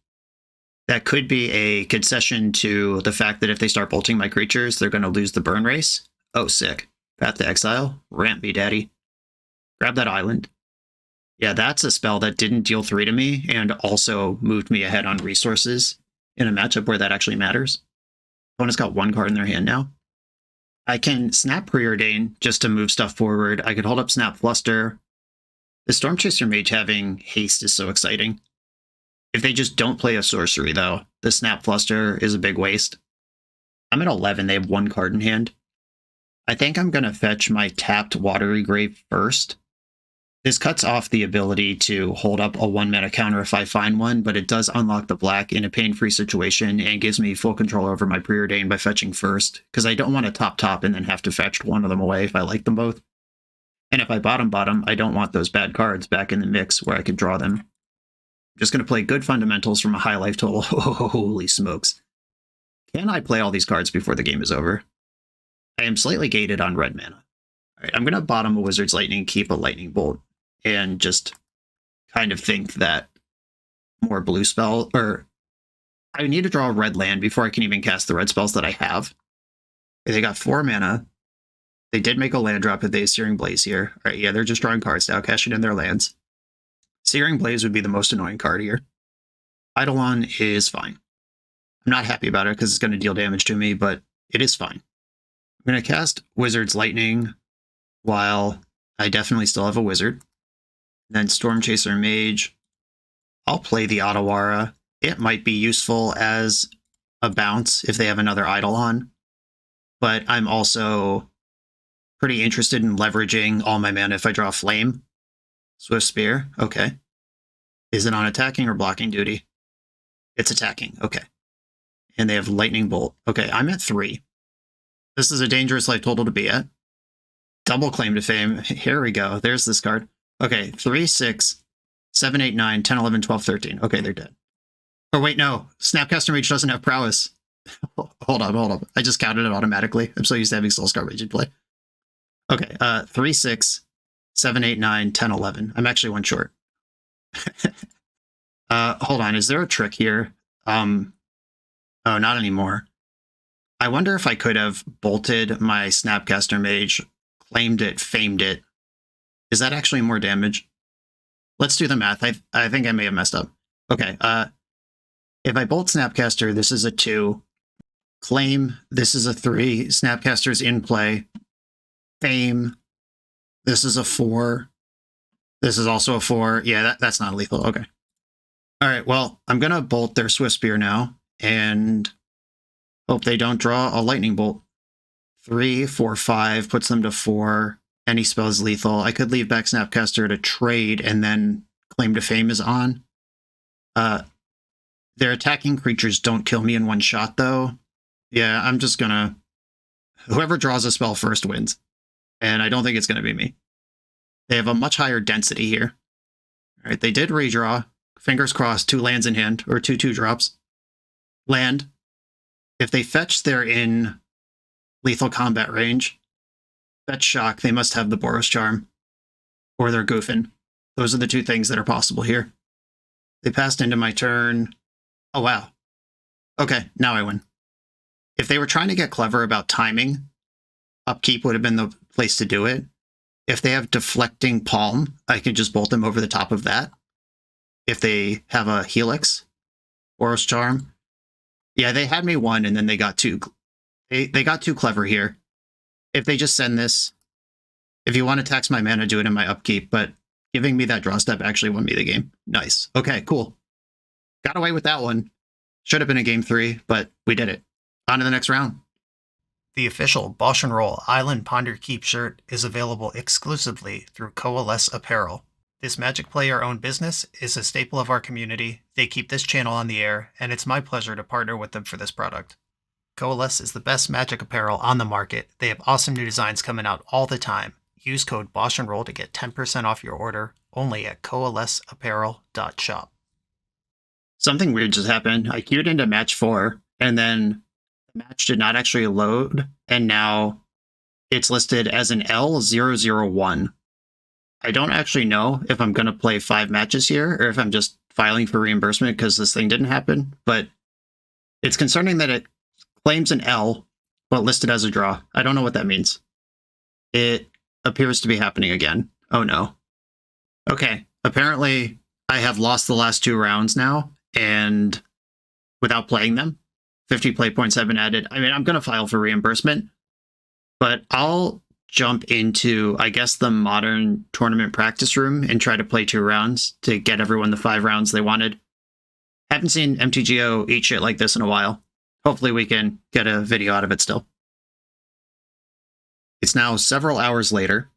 That could be a concession to the fact that if they start bolting my creatures, they're going to lose the burn race. Oh, sick. Path to Exile. Ramp me, daddy. Grab that island. Yeah, that's a spell that didn't deal 3 to me and also moved me ahead on resources in a matchup where that actually matters. Opponent's got 1 card in their hand now. I can Snap Preordain just to move stuff forward. I could hold up Snap Fluster. The Storm Chaser Mage having haste is so exciting. If they just don't play a sorcery, though, the Snap Fluster is a big waste. I'm at 11. They have 1 card in hand. I think I'm going to fetch my tapped Watery Grave first. This cuts off the ability to hold up a 1-mana counter if I find one, but it does unlock the black in a pain-free situation and gives me full control over my Preordain by fetching first, because I don't want to top and then have to fetch one of them away if I like them both. And if I bottom, I don't want those bad cards back in the mix where I could draw them. I'm just going to play good fundamentals from a high life total. Holy smokes. Can I play all these cards before the game is over? I am slightly gated on red mana. All right, I'm going to bottom a Wizard's Lightning, keep a Lightning Bolt, and just kind of think that more blue spell, or I need to draw a red land before I can even cast the red spells that I have. They got 4 mana. They did make a land drop if they have Searing Blaze here. All right, yeah, they're just drawing cards now, cashing in their lands. Searing Blaze would be the most annoying card here. Eidolon is fine. I'm not happy about it because it's going to deal damage to me, but it is fine. I'm going to cast Wizard's Lightning while I definitely still have a Wizard. Then Storm Chaser Mage. I'll play the Otawara. It might be useful as a bounce if they have another Eidolon. But I'm also pretty interested in leveraging all my mana if I draw Flame. Swift Spear, okay. Is it on attacking or blocking duty? It's attacking, okay. And they have Lightning Bolt. Okay, I'm at 3. This is a dangerous life total to be at. Double Claim to Fame. Here we go. There's this card. Okay, 3, 6, 7, 8, 9, 10, 11, 12, 13. Okay, they're dead. Oh, wait, no. Snapcaster Mage doesn't have prowess. Hold up. I just counted it automatically. I'm so used to having Soulscar Mage in play. Okay, 3, 6, 7, 8, 9, 10, 11. I'm actually 1 short. Hold on. Is there a trick here? Oh, not anymore. I wonder if I could have bolted my Snapcaster Mage, claimed it, famed it. Is that actually more damage? Let's do the math. I think I may have messed up. Okay, if I bolt Snapcaster, this is a 2. Claim, this is a 3. Snapcaster's in play. Fame, this is a 4. This is also a 4. Yeah, that's not lethal. Okay. All right, well, I'm going to bolt their Swift Spear now and hope they don't draw a Lightning Bolt. 3, 4, 5 puts them to 4. Any spell is lethal. I could leave back Snapcaster to trade and then Claim to Fame is on. Their attacking creatures don't kill me in one shot, though. Yeah, I'm just gonna... Whoever draws a spell first wins. And I don't think it's gonna be me. They have a much higher density here. All right, they did redraw. Fingers crossed, 2 lands in hand, or 2 2-drops. Land. If they fetch, they're in lethal combat range. Fetch shock, they must have the Boros Charm. Or they're goofing. Those are the 2 things that are possible here. They passed into my turn. Oh, wow. Okay, now I win. If they were trying to get clever about timing, upkeep would have been the place to do it. If they have deflecting palm, I can just bolt them over the top of that. If they have a Helix, Boros Charm. Yeah, they had me 1 and then they got too... They got too clever here. If they just send this... If you want to tax my mana, do it in my upkeep, but giving me that draw step actually won me the game. Nice. Okay, cool. Got away with that one. Should have been a game 3, but we did it. On to the next round. The official BoshNRoll Island Ponder Keep shirt is available exclusively through Coalesce Apparel. This Magic player-owned business is a staple of our community. They keep this channel on the air, and it's my pleasure to partner with them for this product. Coalesce is the best Magic apparel on the market. They have awesome new designs coming out all the time. Use code BoshNRoll to get 10% off your order, only at coalesceapparel.shop. Something weird just happened. I queued into match 4, and then the match did not actually load, and now it's listed as an L001. I don't actually know if I'm going to play 5 matches here, or if I'm just filing for reimbursement because this thing didn't happen, but it's concerning that it claims an L, but listed as a draw. I don't know what that means. It appears to be happening again. Oh no. Okay, apparently I have lost the last 2 rounds now, and without playing them, 50 play points have been added. I mean, I'm going to file for reimbursement, but I'll jump into, I guess, the modern tournament practice room and try to play 2 rounds to get everyone the 5 rounds they wanted. Haven't seen MTGO eat shit like this in a while. Hopefully we can get a video out of it still. It's now several hours later,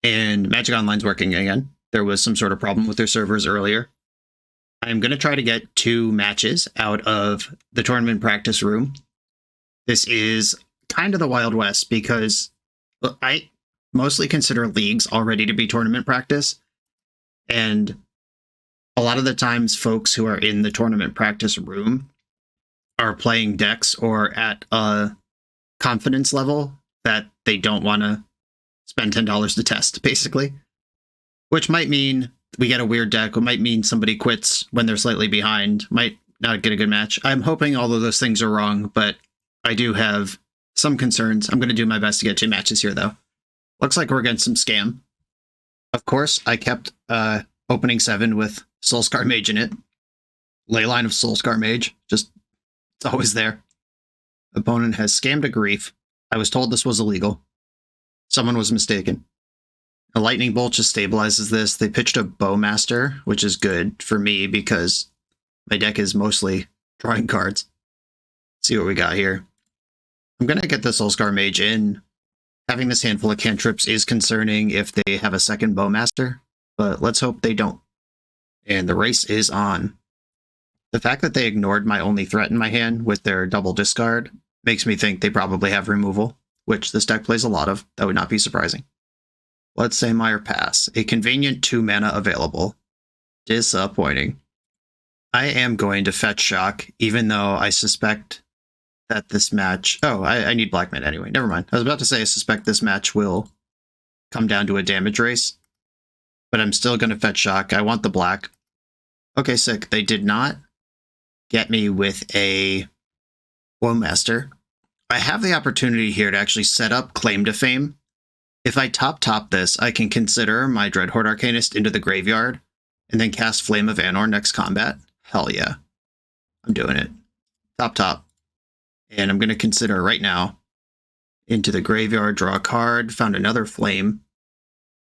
and Magic Online's working again. There was some sort of problem with their servers earlier. I'm going to try to get 2 matches out of the tournament practice room. This is kind of the Wild West because I mostly consider leagues already to be tournament practice. And a lot of the times folks who are in the tournament practice room are playing decks or at a confidence level that they don't want to spend $10 to test, basically. Which might mean we get a weird deck, or might mean somebody quits when they're slightly behind, might not get a good match. I'm hoping all of those things are wrong, but I do have some concerns. I'm going to do my best to get 2 matches here, though. Looks like we're getting some scam. Of course, I kept opening 7 with Soulscar Mage in it. Leyline of Soulscar Mage. Just, it's always there. Opponent has scammed a grief. I was told this was illegal. Someone was mistaken. A lightning bolt just stabilizes this. They pitched a Bowmaster, which is good for me because my deck is mostly drawing cards. Let's see what we got here. I'm going to get the Soulscar Mage in. Having this handful of cantrips is concerning if they have a second Bowmaster, but let's hope they don't. And the race is on. The fact that they ignored my only threat in my hand with their double discard makes me think they probably have removal, which this deck plays a lot of. That would not be surprising. Let's say Mire Pass. A convenient 2 mana available. Disappointing. I am going to fetch Shock, even though I suspect that this match... Oh, I need Black Mana anyway. Never mind. I was about to say I suspect this match will come down to a damage race, but I'm still going to fetch Shock. I want the black. Okay, sick. They did not get me with a Woemaster. I have the opportunity here to actually set up Claim to Fame. If I top this, I can consider my Dreadhorde Arcanist into the graveyard and then cast Flame of Anor next combat. Hell yeah. I'm doing it. Top. And I'm going to consider right now into the graveyard, draw a card, found another Flame.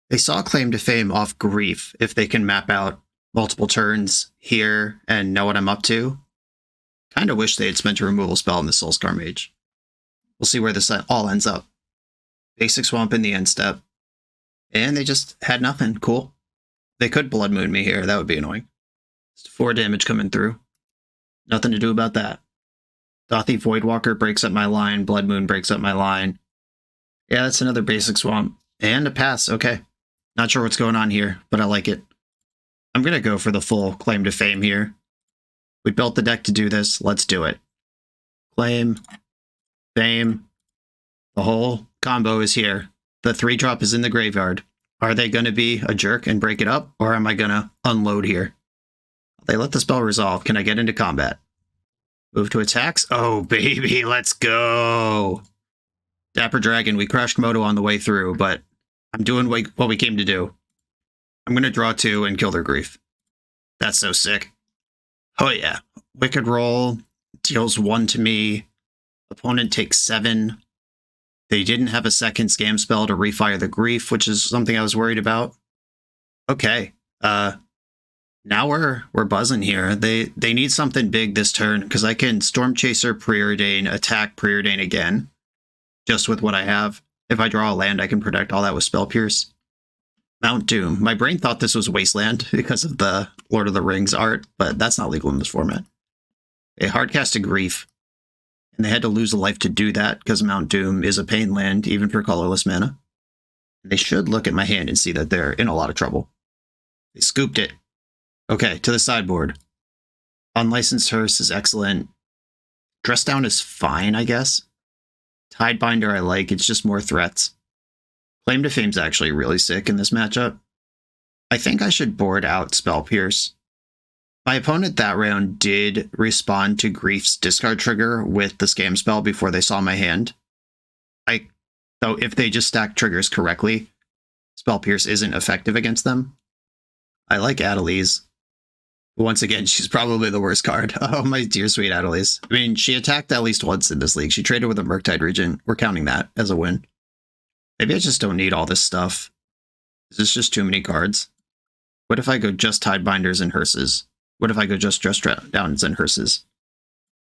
They saw Claim to Fame off Grief if they can map out multiple turns here and know what I'm up to. Kind of wish they had spent a removal spell on the Soulscar Mage. We'll see where this all ends up. Basic Swamp in the end step. And they just had nothing. Cool. They could Blood Moon me here. That would be annoying. Just 4 damage coming through. Nothing to do about that. Dothy Voidwalker breaks up my line. Blood Moon breaks up my line. Yeah, that's another basic swamp. And a pass, okay. Not sure what's going on here, but I like it. I'm going to go for the full claim to fame here. We built the deck to do this. Let's do it. Claim, fame. The whole combo is here. The 3-drop is in the graveyard. Are they going to be a jerk and break it up, or am I going to unload here? They let the spell resolve. Can I get into combat? Move to attacks? Oh, baby, let's go! Dapper Dragon, we crushed Moto on the way through, but I'm doing what we came to do. I'm going to draw 2 and kill their grief. That's so sick. Oh yeah. Wicked Roll deals 1 to me. Opponent takes 7. They didn't have a second scam spell to refire the grief, which is something I was worried about. Okay. Now we're buzzing here. They need something big this turn, because I can Storm Chaser, Preordain, attack Preordain again, just with what I have. If I draw a land, I can protect all that with Spell Pierce. Mount Doom. My brain thought this was Wasteland because of the Lord of the Rings art, but that's not legal in this format. They hardcasted Grief, and they had to lose a life to do that because Mount Doom is a pain land, even for colorless mana. They should look at my hand and see that they're in a lot of trouble. They scooped it. Okay, to the sideboard. Unlicensed Hearse is excellent. Dress Down is fine, I guess. Tidebinder I like, it's just more threats. Claim to Fame's actually really sick in this matchup. I think I should board out Spell Pierce. My opponent that round did respond to Grief's discard trigger with the scam spell before they saw my hand. So if they just stack triggers correctly, Spell Pierce isn't effective against them. I like Adeliz. Once again, she's probably the worst card. Oh, my dear sweet Adeliz. I mean, she attacked at least once in this league. She traded with a Murktide Regent. We're counting that as a win. Maybe I just don't need all this stuff. Is this just too many cards? What if I go just Tidebinders and Hearses? What if I go just Dress Downs and Hearses?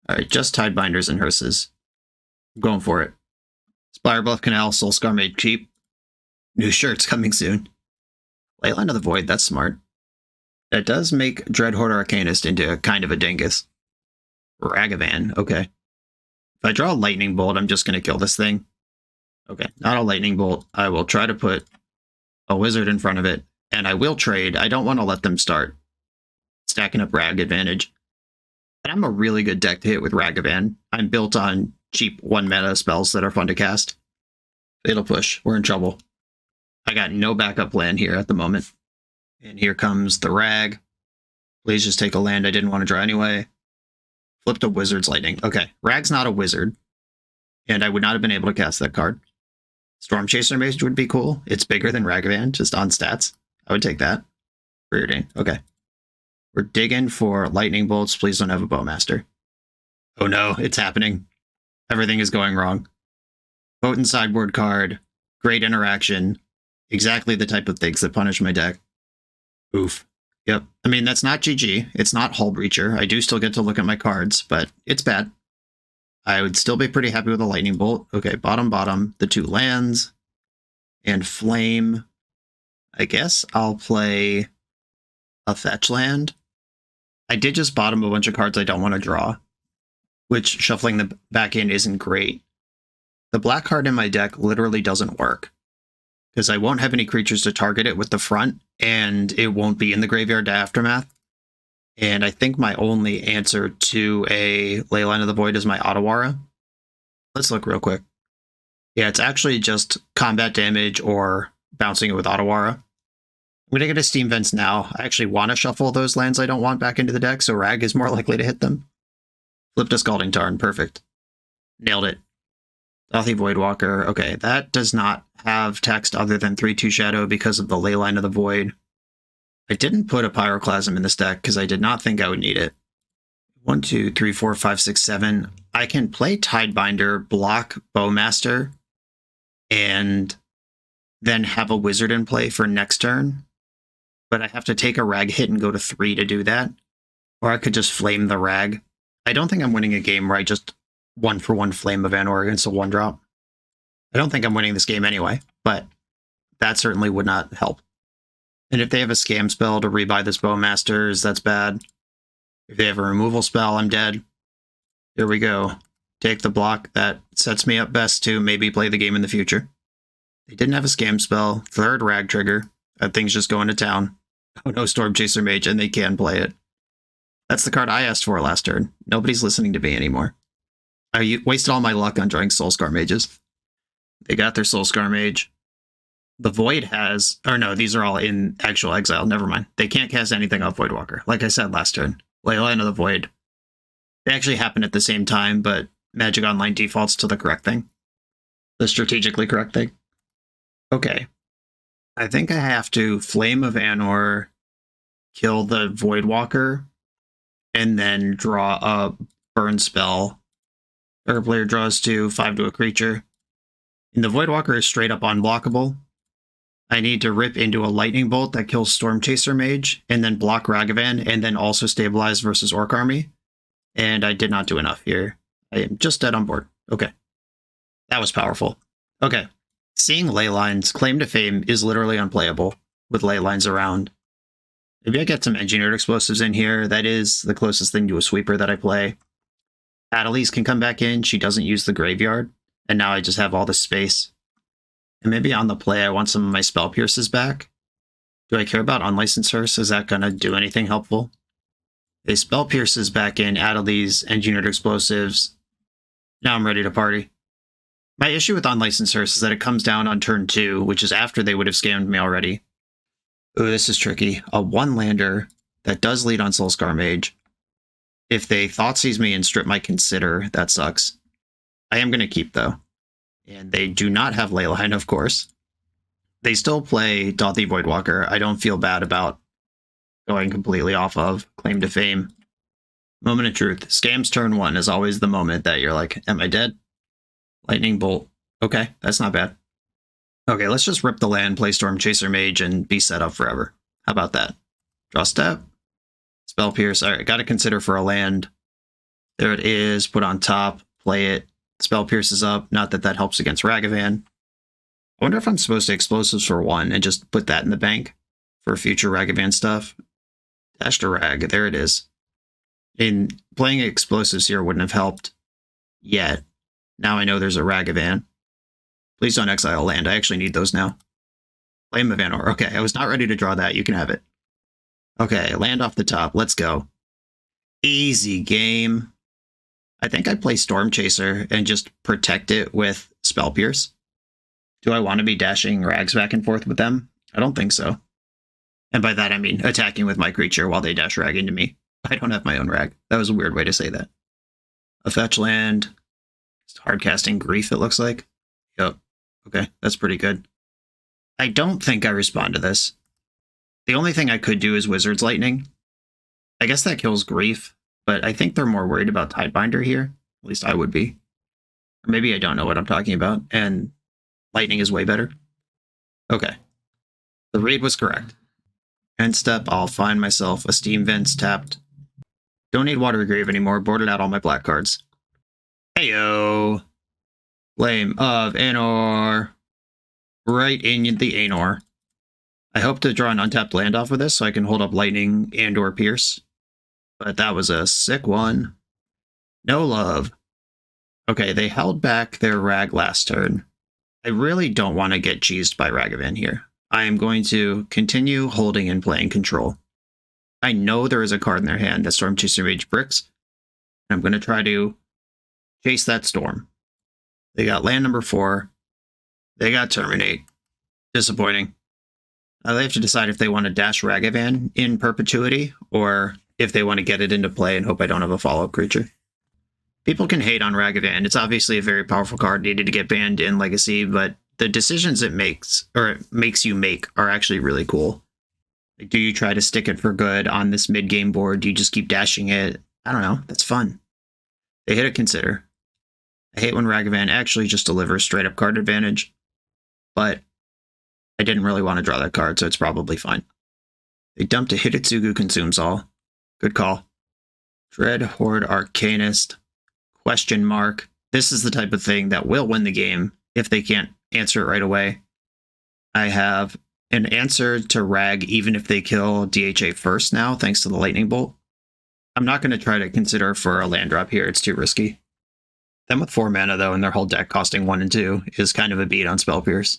Alright, just Tidebinders and Hearses. I'm going for it. Spire Bluff Canal, Soulscar made cheap. New shirts coming soon. Leyline of the Void, that's smart. That does make Dreadhorde Arcanist into kind of a dingus. Ragavan, okay. If I draw a Lightning Bolt, I'm just going to kill this thing. Okay, not a Lightning Bolt. I will try to put a Wizard in front of it, and I will trade. I don't want to let them start stacking up Rag advantage. And I'm a really good deck to hit with Ragavan. I'm built on cheap 1-mana spells that are fun to cast. Fatal Push, we're in trouble. I got no backup plan here at the moment. And here comes the Rag. Please just take a land I didn't want to draw anyway. Flipped a Wizard's Lightning. Okay, Rag's not a wizard. And I would not have been able to cast that card. Storm Chaser Mage would be cool. It's bigger than Ragavan, just on stats. I would take that. Preordain. Okay. We're digging for Lightning Bolts. Please don't have a Bowmaster. Oh no, it's happening. Everything is going wrong. Potent sideboard card. Great interaction. Exactly the type of things that punish my deck. Oof. Yep. I mean, that's not GG. It's not Hull Breacher. I do still get to look at my cards, but it's bad. I would still be pretty happy with a Lightning Bolt. Okay, bottom, the 2 lands. And Flame. I guess I'll play a fetch land. I did just bottom a bunch of cards I don't want to draw, which shuffling the back end isn't great. The black card in my deck literally doesn't work, because I won't have any creatures to target it with the front, and it won't be in the graveyard to Aftermath. And I think my only answer to a Leyline of the Void is my Otawara. Let's look real quick. Yeah, it's actually just combat damage or bouncing it with Otawara. I'm going to get a Steam Vents now. I actually want to shuffle those lands I don't want back into the deck, so Rag is more likely to hit them. Flipped a Scalding Tarn. Perfect. Nailed it. Dothy Voidwalker. Okay, that does not have text other than 3/2 Shadow because of the Leyline of the Void. I didn't put a Pyroclasm in this deck because I did not think I would need it. 1, 2, 3, 4, 5, 6, 7. I can play Tidebinder, block Bowmaster, and then have a Wizard in play for next turn. But I have to take a Rag hit and go to 3 to do that. Or I could just flame the Rag. I don't think I'm winning a game where I just 1-for-1 flame of Anor against a 1-drop. I don't think I'm winning this game anyway, but that certainly would not help. And if they have a scam spell to rebuy this Bowmasters, that's bad. If they have a removal spell, I'm dead. Here we go. Take the block that sets me up best to maybe play the game in the future. They didn't have a scam spell. Third rag trigger. That thing's just going to town. Oh no, Storm Chaser Mage, and they can play it. That's the card I asked for last turn. Nobody's listening to me anymore. I wasted all my luck on drawing Soulscar Mages. They got their Soulscar Mage. The Void has... Or no, these are all in actual exile. Never mind. They can't cast anything off Voidwalker. Like I said last turn. Leyline of the Void. They actually happen at the same time, but Magic Online defaults to the correct thing. The strategically correct thing. Okay. I think I have to Flame of Anor, kill the Voidwalker, and then draw a burn spell. Our player draws 5 to a creature. And the Voidwalker is straight up unblockable. I need to rip into a Lightning Bolt that kills Storm Chaser Mage, and then block Ragavan, and then also stabilize versus Orc Army. And I did not do enough here. I am just dead on board. Okay. That was powerful. Okay. Seeing ley lines, Claim to Fame is literally unplayable with ley lines around. Maybe I get some Engineered Explosives in here. That is the closest thing to a sweeper that I play. Adelise can come back in. She doesn't use the graveyard. And now I just have all this space. And maybe on the play, I want some of my Spell Pierces back. Do I care about Unlicensed Hearse? Is that going to do anything helpful? They Spell Pierces back in, Adelise, Engineered Explosives. Now I'm ready to party. My issue with Unlicensed Hearse is that it comes down on turn 2, which is after they would have scammed me already. Ooh, this is tricky. A 1-lander that does lead on Soulscar Mage. If they Thoughtseize me and strip my Consider, that sucks. I am going to keep, though. And they do not have Leyline, of course. They still play Dauthi Voidwalker. I don't feel bad about going completely off of Claim to Fame. Moment of Truth. Scams turn 1 is always the moment that you're like, am I dead? Lightning Bolt. Okay, that's not bad. Okay, let's just rip the land, play Storm Chaser Mage, and be set up forever. How about that? Draw step. Spell Pierce. All right, got to consider for a land. There it is. Put on top. Play it. Spell Pierce is up. Not that that helps against Ragavan. I wonder if I'm supposed to Explosives for 1 and just put that in the bank for future Ragavan stuff. Dash to Rag. There it is. In playing Explosives here wouldn't have helped yet. Now I know there's a Ragavan. Please don't exile land. I actually need those now. Flame of Anor. Okay, I was not ready to draw that. You can have it. Okay, land off the top. Let's go. Easy game. I think I play Storm Chaser and just protect it with Spell Pierce. Do I want to be dashing rags back and forth with them? I don't think so. And by that I mean attacking with my creature while they dash rag into me. I don't have my own rag. That was a weird way to say that. A fetch land. It's hard casting Grief, it looks like. Yep. Okay, that's pretty good. I don't think I respond to this. The only thing I could do is Wizard's Lightning. I guess that kills Grief, but I think they're more worried about Tidebinder here. At least I would be. Or maybe I don't know what I'm talking about, and Lightning is way better. Okay. The read was correct. End step, I'll find myself a Steam Vents tapped. Don't need Watergrave anymore, boarded out all my black cards. Heyo! Flame of Anor. Right in the Anor. I hope to draw an untapped land off of this so I can hold up Lightning and or Pierce. But that was a sick one. No love. Okay, they held back their rag last turn. I really don't want to get cheesed by Ragavan here. I am going to continue holding and playing control. I know there is a card in their hand that Storm Chaser Mage bricks. And I'm going to try to chase that storm. They got land number 4. They got Terminate. Disappointing. Now they have to decide if they want to dash Ragavan in perpetuity or if they want to get it into play and hope I don't have a follow-up creature. People can hate on Ragavan. It's obviously a very powerful card, needed to get banned in Legacy, but the decisions it makes you make are actually really cool. Like, do you try to stick it for good on this mid-game board? Do you just keep dashing it? I don't know. That's fun. They hit a Consider. I hate when Ragavan actually just delivers straight-up card advantage, but I didn't really want to draw that card, so it's probably fine. They dumped a Hitotsugu Consumes All. Good call. Dreadhorde Arcanist. Question mark. This is the type of thing that will win the game if they can't answer it right away. I have an answer to Rag even if they kill DHA first now, thanks to the Lightning Bolt. I'm not going to try to consider for a land drop here. It's too risky. Them with 4 mana, though, and their whole deck costing 1 and 2 is kind of a beat on Spell Pierce.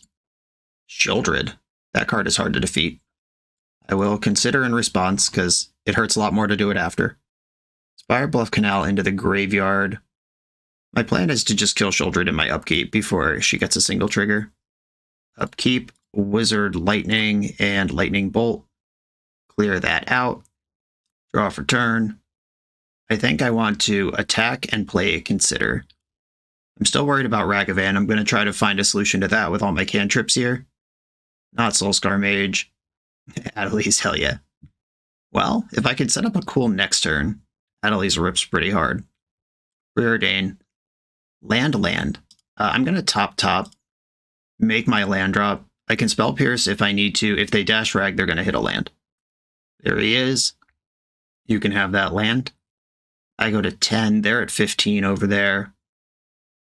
Sheoldred. That card is hard to defeat. I will consider in response, because it hurts a lot more to do it after. Spire Bluff Canal into the graveyard. My plan is to just kill Sheoldred in my upkeep before she gets a single trigger. Upkeep, Wizard Lightning, and Lightning Bolt. Clear that out. Draw for turn. I think I want to attack and play a Consider. I'm still worried about Ragavan. I'm going to try to find a solution to that with all my cantrips here. Not Soulscar Mage. Adeliz, hell yeah. Well, if I could set up a cool next turn, Adeliz rips pretty hard. Preordain. Land. I'm going to top, make my land drop. I can Spell Pierce if I need to. If they dash Rag, they're going to hit a land. There he is. You can have that land. I go to 10. They're at 15 over there.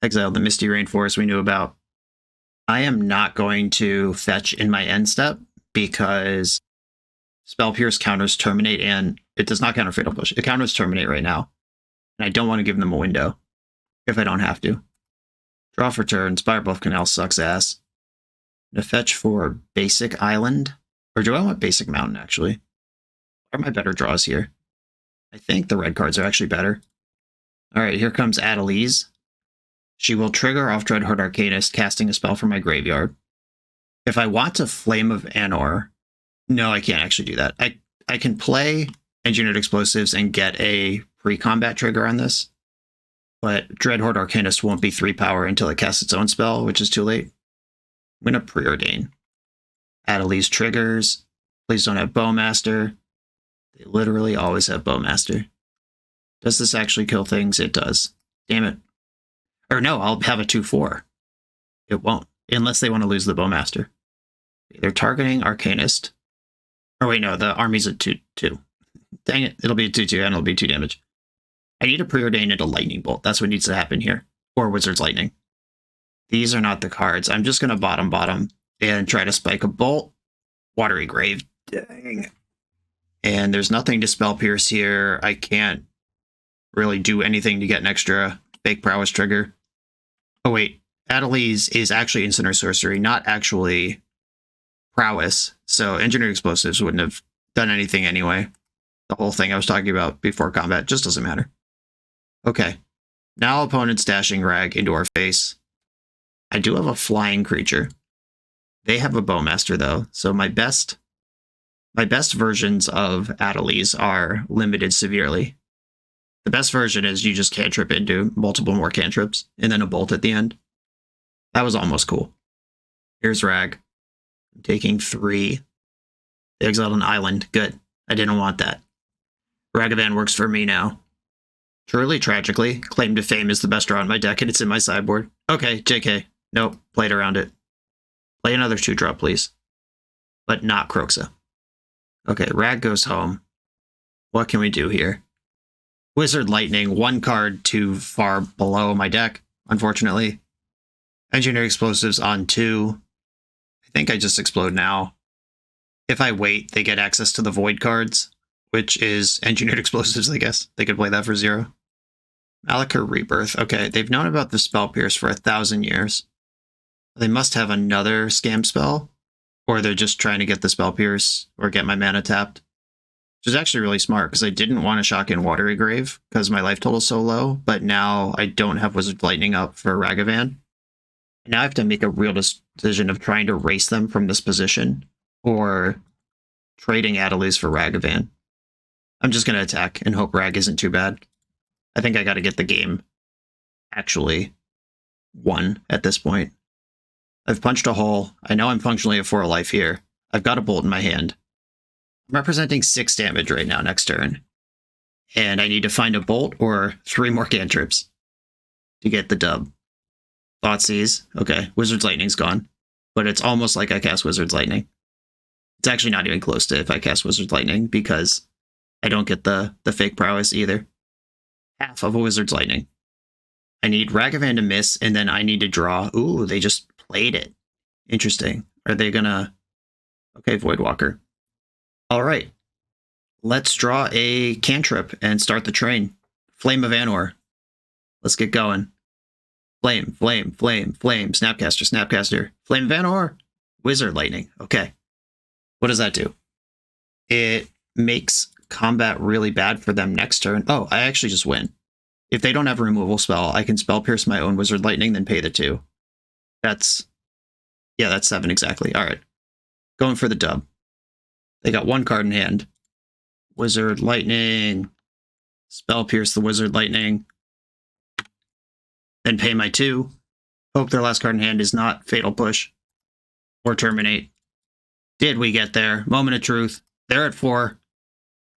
Exile the Misty Rainforest we knew about. I am not going to fetch in my end step because Spell Pierce counters Terminate, and it does not counter Fatal Push. It counters Terminate right now. And I don't want to give them a window if I don't have to. Draw for turn. Spire Bluff Canal sucks ass. I'm gonna fetch for Basic Island. Or do I want Basic Mountain, actually? What are my better draws here? I think the red cards are actually better. Alright, here comes Adeliz. She will trigger off Dreadhorde Arcanist, casting a spell from my graveyard. If I want to Flame of Anor... No, I can't actually do that. I can play Engineered Explosives and get a pre-combat trigger on this. But Dreadhorde Arcanist won't be 3 power until it casts its own spell, which is too late. I'm going to Preordain. Adeliz triggers. Please don't have Bowmaster. They literally always have Bowmaster. Does this actually kill things? It does. Damn it. Or no, I'll have a 2/4. It won't, unless they want to lose the Bowmaster. They're targeting Arcanist. Or wait, no, the army's at 2/2. Dang it, it'll be a 2/2 and it'll be 2 damage. I need to Preordain into Lightning Bolt. That's what needs to happen here. Or Wizard's Lightning. These are not the cards. I'm just going to bottom, and try to spike a Bolt. Watery Grave. Dang. And there's nothing to Spell Pierce here. I can't really do anything to get an extra Fake Prowess trigger. Oh wait, Adeliz is actually Instant or Sorcery, not actually Prowess. So Engineered Explosives wouldn't have done anything anyway. The whole thing I was talking about before combat just doesn't matter. Okay, now opponent's dashing Rag into our face. I do have a flying creature. They have a Bowmaster though, so my best versions of Adeliz are limited severely. The best version is you just cantrip into multiple more cantrips, and then a bolt at the end. That was almost cool. Here's Rag. I'm taking 3. They exiled an island. Good. I didn't want that. Ragavan works for me now. Truly tragically, Claim to Fame is the best draw in my deck, and it's in my sideboard. Okay, JK. Nope, played around it. Play another 2-drop, please. But not Kroxa. Okay, Rag goes home. What can we do here? Wizard Lightning, 1 card too far below my deck, unfortunately. Engineered Explosives on 2. I think I just explode now. If I wait, they get access to the Void cards, which is Engineered Explosives, I guess. They could play that for 0. Malachor Rebirth. Okay, they've known about the Spell Pierce for 1,000 years. They must have another scam spell, or they're just trying to get the Spell Pierce or get my mana tapped. Which is actually really smart, because I didn't want to shock in Watery Grave, because my life total is so low, but now I don't have Wizard Lightning up for Ragavan. Now I have to make a real decision of trying to race them from this position, or trading Adeliz for Ragavan. I'm just going to attack and hope Rag isn't too bad. I think I got to get the game actually won at this point. I've punched a hole. I know I'm functionally at 4 life here. I've got a bolt in my hand. I'm representing 6 damage right now next turn. And I need to find a bolt or 3 more cantrips to get the dub. Thoughtseize. Okay, Wizard's Lightning's gone. But it's almost like I cast Wizard's Lightning. It's actually not even close to if I cast Wizard's Lightning, because I don't get the fake prowess either. Half of a Wizard's Lightning. I need Ragavan to miss, and then I need to draw. Ooh, they just played it. Interesting. Are they gonna... Okay, Voidwalker. Alright. let's draw a cantrip and start the train. Flame of Anor. Let's get going. Flame, flame, flame, flame. Snapcaster, Snapcaster. Flame of Anor. Wizard Lightning. Okay. What does that do? It makes combat really bad for them next turn. Oh, I actually just win. If they don't have a removal spell, I can spell pierce my own Wizard Lightning, then pay the 2. That's 7 exactly. All right. Going for the dub. They got 1 card in hand. Wizard Lightning. Spell pierce the Wizard Lightning. Then pay my 2. Hope their last card in hand is not Fatal Push or Terminate. Did we get there? Moment of truth. They're at 4.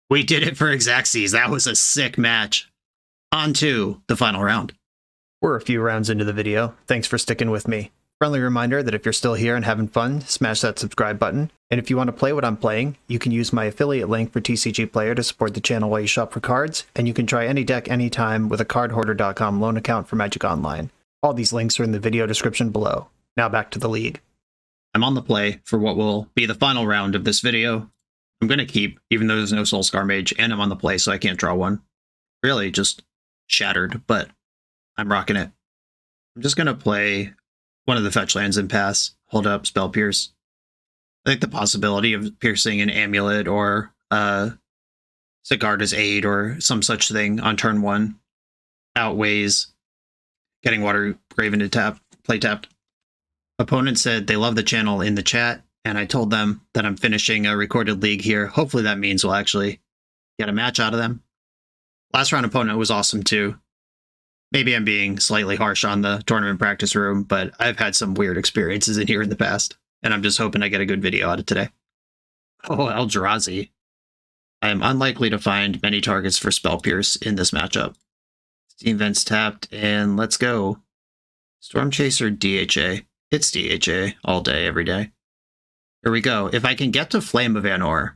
We did it for Xaxes. That was a sick match. On to the final round. We're a few rounds into the video. Thanks for sticking with me. Friendly reminder that if you're still here and having fun, smash that subscribe button. And if you want to play what I'm playing, you can use my affiliate link for TCG Player to support the channel while you shop for cards, and you can try any deck anytime with a cardhoarder.com loan account for Magic Online. All these links are in the video description below. Now back to the league. I'm on the play for what will be the final round of this video. I'm going to keep, even though there's no Soulscar Mage, and I'm on the play so I can't draw one. Really, just shattered, but I'm rocking it. I'm just going to play one of the fetch lands and pass, hold up, spell pierce. I think the possibility of piercing an amulet or Sigarda's Aid or some such thing on turn 1 outweighs getting Water Graven to play tapped. Opponent said they love the channel in the chat, and I told them that I'm finishing a recorded league here. Hopefully that means we'll actually get a match out of them. Last round opponent was awesome too. Maybe I'm being slightly harsh on the tournament practice room, but I've had some weird experiences in here in the past, and I'm just hoping I get a good video out of today. Oh, Eldrazi. I am unlikely to find many targets for Spell Pierce in this matchup. Steam Vents tapped, and let's go. Storm Chaser DHA. It's DHA all day, every day. Here we go. If I can get to Flame of Anor,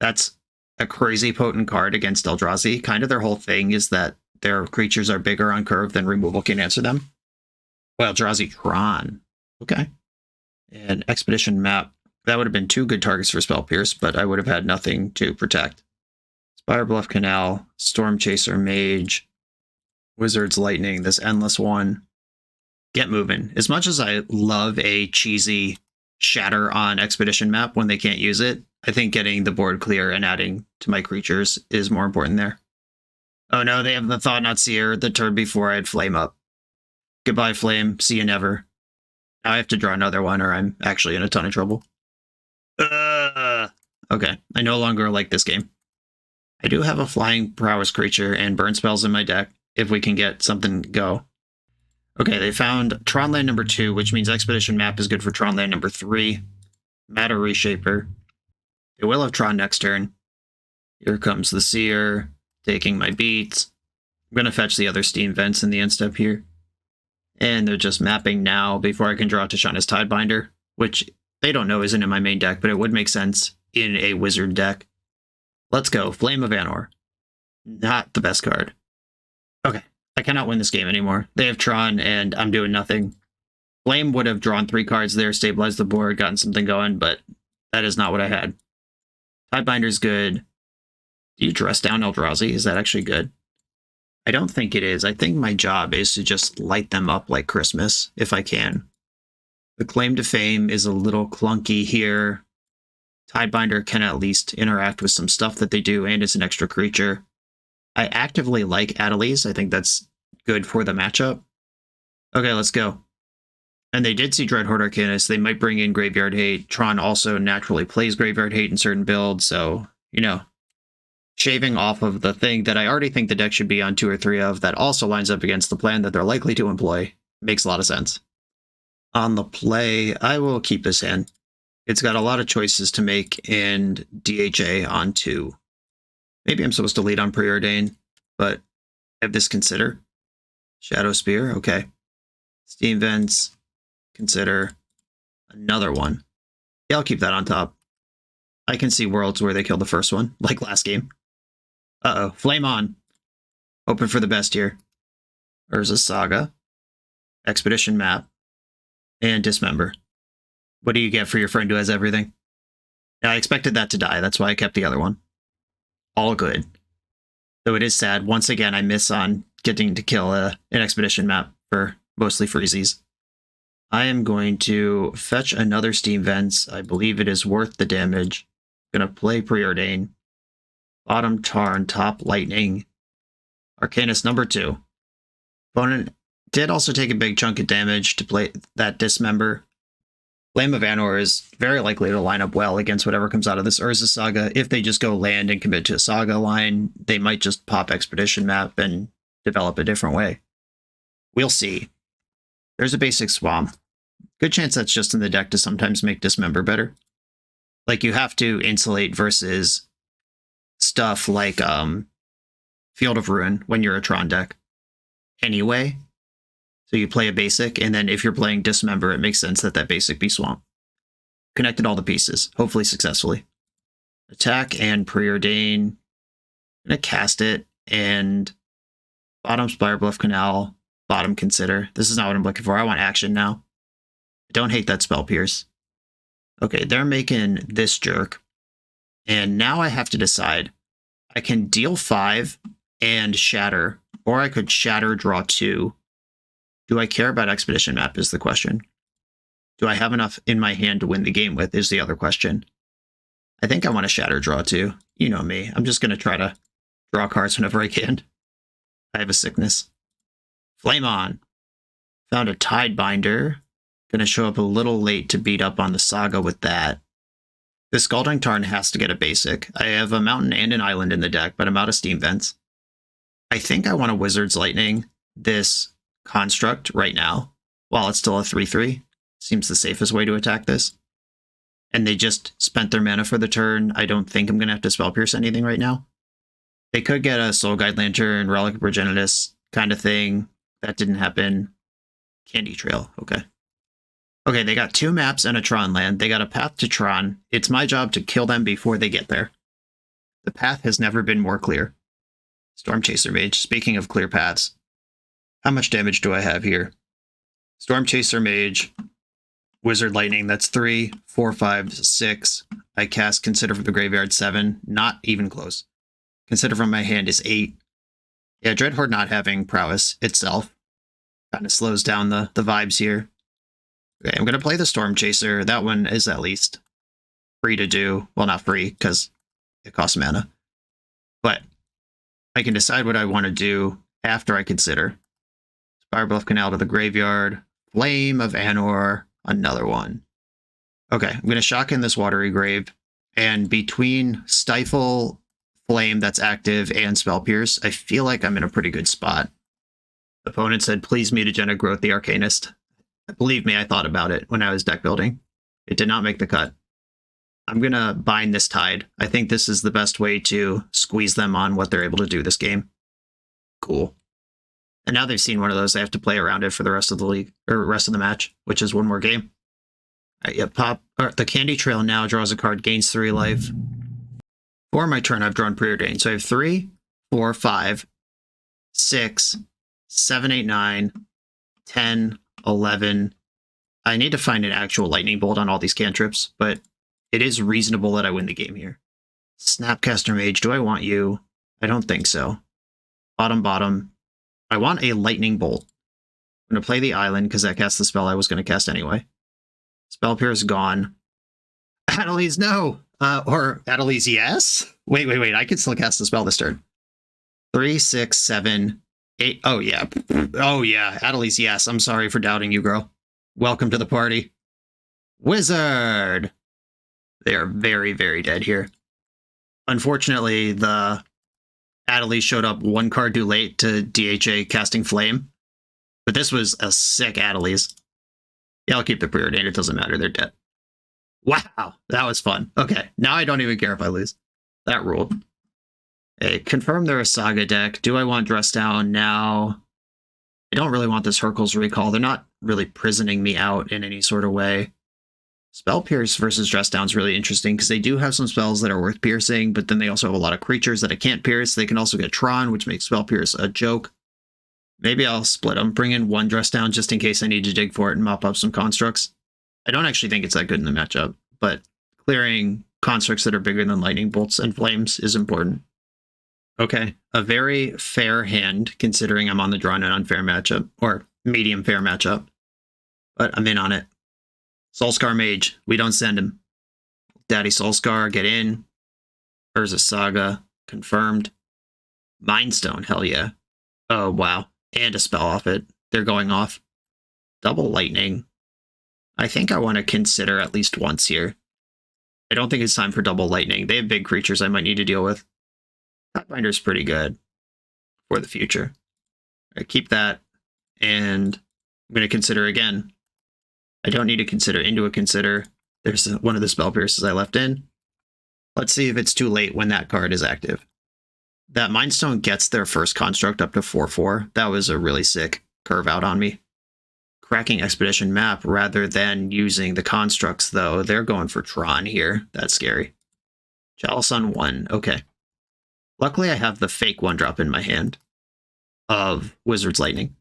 that's a crazy potent card against Eldrazi. Kind of their whole thing is that their creatures are bigger on curve than removal can answer them. Well, Eldrazi Tron. Okay. And Expedition Map. That would have been 2 good targets for Spell Pierce, but I would have had nothing to protect. Spire Bluff Canal, Storm Chaser Mage, Wizard's Lightning, this endless one. Get moving. As much as I love a cheesy shatter on Expedition Map when they can't use it, I think getting the board clear and adding to my creatures is more important there. Oh no, they have the Thought Not Seer the turn before I had Flame up. Goodbye, Flame. See you never. Now I have to draw another one or I'm actually in a ton of trouble. Okay, I no longer like this game. I do have a Flying Prowess creature and burn spells in my deck if we can get something go. Okay, they found Tron Land number 2, which means Expedition Map is good for Tron Land number 3. Matter Reshaper. They will have Tron next turn. Here comes the Seer, taking my beats. I'm going to fetch the other Steam Vents in the end step here. And they're just mapping now before I can draw Tishana's Tidebinder, which they don't know isn't in my main deck, but it would make sense in a Wizard deck. Let's go. Flame of Anor. Not the best card. Okay. I cannot win this game anymore. They have Tron, and I'm doing nothing. Flame would have drawn 3 cards there, stabilized the board, gotten something going, but that is not what I had. Tidebinder's good. Do you dress down Eldrazi? Is that actually good? I don't think it is. I think my job is to just light them up like Christmas, if I can. The Claim to Fame is a little clunky here. Tidebinder can at least interact with some stuff that they do, and it's an extra creature. I actively like Adeliz. I think that's good for the matchup. Okay, let's go. And they did see Dreadhorde Arcanist. They might bring in Graveyard Hate. Tron also naturally plays Graveyard Hate in certain builds, so, you know, shaving off of the thing that I already think the deck should be on 2 or 3 of that also lines up against the plan that they're likely to employ makes a lot of sense. On the play, I will keep this hand. It's got a lot of choices to make, and DHA on 2. Maybe I'm supposed to lead on Preordain, but I have this Consider. Shadow Spear, okay. Steam Vents, Consider. Another one. Yeah, I'll keep that on top. I can see worlds where they kill the first one, like last game. Uh-oh, Flame on. Hoping for the best here. Urza Saga. Expedition Map. And Dismember. What do you get for your friend who has everything? Yeah, I expected that to die, that's why I kept the other one. all good. Though it is sad. Once again, I miss on getting to kill an expedition map for mostly freezies. I am going to fetch another Steam Vents. I believe it is worth the damage. Gonna play Preordain. Bottom Tarn, top Lightning. Arcanist number 2. Opponent did also take a big chunk of damage to play that Dismember. Flame of Anor is very likely to line up well against whatever comes out of this Urza Saga. If they just go land and commit to a Saga line, they might just pop Expedition map and develop a different way. We'll see. There's a basic Swamp. Good chance that's just in the deck to sometimes make Dismember better. Like, you have to insulate versus stuff like Field of Ruin when you're a Tron deck. Anyway, so you play a basic, and then if you're playing Dismember, it makes sense that that basic be Swamp. Connected all the pieces, hopefully successfully. Attack and Preordain. I'm gonna cast it, and bottom Spirebluff Canal, bottom Consider. This is not what I'm looking for. I want action now. I don't hate that Spell Pierce. Okay, they're making this jerk. And now I have to decide. I can deal 5 and shatter, or I could shatter, draw 2. Do I care about Expedition map is the question. Do I have enough in my hand to win the game with is the other question. I think I want to shatter, draw 2. You know me. I'm just going to try to draw cards whenever I can. I have a sickness. Flame on. Found a Tidebinder. Going to show up a little late to beat up on the Saga with that. This Scalding Tarn has to get a basic. I have a mountain and an island in the deck, but I'm out of Steam Vents. I think I want to Wizard's Lightning this construct right now, while it's still a 3/3. Seems the safest way to attack this. And they just spent their mana for the turn. I don't think I'm going to have to Spell Pierce anything right now. They could get a Soul Guide Lantern, Relic of Progenitus kind of thing. That didn't happen. Candy Trail, okay. Okay, they got 2 maps and a Tron land. They got a path to Tron. It's my job to kill them before they get there. The path has never been more clear. Storm Chaser Mage, speaking of clear paths. How much damage do I have here? Storm Chaser Mage, Wizard Lightning, that's 3, 4, 5, 6. I cast Consider from the graveyard, 7. Not even close. Consider from my hand is 8. Yeah, Dreadhorde not having prowess itself kind of slows down the vibes here. Okay, I'm going to play the Storm Chaser. That one is at least free to do. Well, not free, because it costs mana. But I can decide what I want to do after I consider. Spirebluff Canal to the graveyard. Flame of Anor. Another one. Okay, I'm going to shock in this Watery Grave. And between Stifle, Flame that's active, and Spell Pierce, I feel like I'm in a pretty good spot. Opponent said, please mutagenic growth the Arcanist. Believe me, I thought about it when I was deck building. It did not make the cut. I'm going to bind this Tide. I think this is the best way to squeeze them on what they're able to do this game. Cool. And now they've seen one of those, they have to play around it for the rest of the league, or rest of the match, which is one more game. All right, yeah, the Candy Trail now draws a card, gains 3 life. For my turn, I've drawn Preordain. So I have 3, 4, 5, 6, 7, 8, 9, 10, 11. I need to find an actual lightning bolt on all these cantrips, but it is reasonable that I win the game here. Snapcaster Mage, do I want you? I don't think so. Bottom. I want a lightning bolt. I'm going to play the island because that casts the spell I was going to cast anyway. Spell Pierce gone. Adelies, no! Or Adelies, yes? Wait. I can still cast the spell this turn. 3, 6, 7, 8. Oh, yeah. Adelies, yes. I'm sorry for doubting you, girl. Welcome to the party. Wizard! They are very, very dead here. Unfortunately, the Adelies showed up 1 card too late to DHA casting Flame. But this was a sick Adelies. Yeah, I'll keep the Preordain. It doesn't matter. They're dead. Wow, that was fun. Okay, now I don't even care if I lose. That ruled. Hey, confirm they're a Saga deck. Do I want Dress Down now? I don't really want this Hercules Recall. They're not really prisoning me out in any sort of way. Spell Pierce versus Dress Down is really interesting because they do have some spells that are worth piercing, but then they also have a lot of creatures that I can't pierce. They can also get Tron, which makes Spell Pierce a joke. Maybe I'll split them, bring in 1 Dress Down just in case I need to dig for it and mop up some constructs. I don't actually think it's that good in the matchup, but clearing constructs that are bigger than lightning bolts and flames is important. Okay, a very fair hand, considering I'm on the draw in an unfair matchup, or medium fair matchup. But I'm in on it. Soulscar Mage, we don't send him. Daddy Soulscar, get in. Urza Saga, confirmed. Mindstone, hell yeah. Oh, wow. And a spell off it. They're going off. Double Lightning. I think I want to consider at least once here. I don't think it's time for Double Lightning. They have big creatures I might need to deal with. Pathfinder's pretty good for the future. I keep that, and I'm going to consider again. I don't need to consider into a consider. There's one of the spell pierces I left in. Let's see if it's too late when that card is active. That Mindstone gets their first construct up to 4/4. That was a really sick curve out on me. Cracking Expedition map rather than using the constructs, though. They're going for Tron here. That's scary. Chalice on 1. Okay. Luckily, I have the fake 1-drop in my hand of Wizard's Lightning.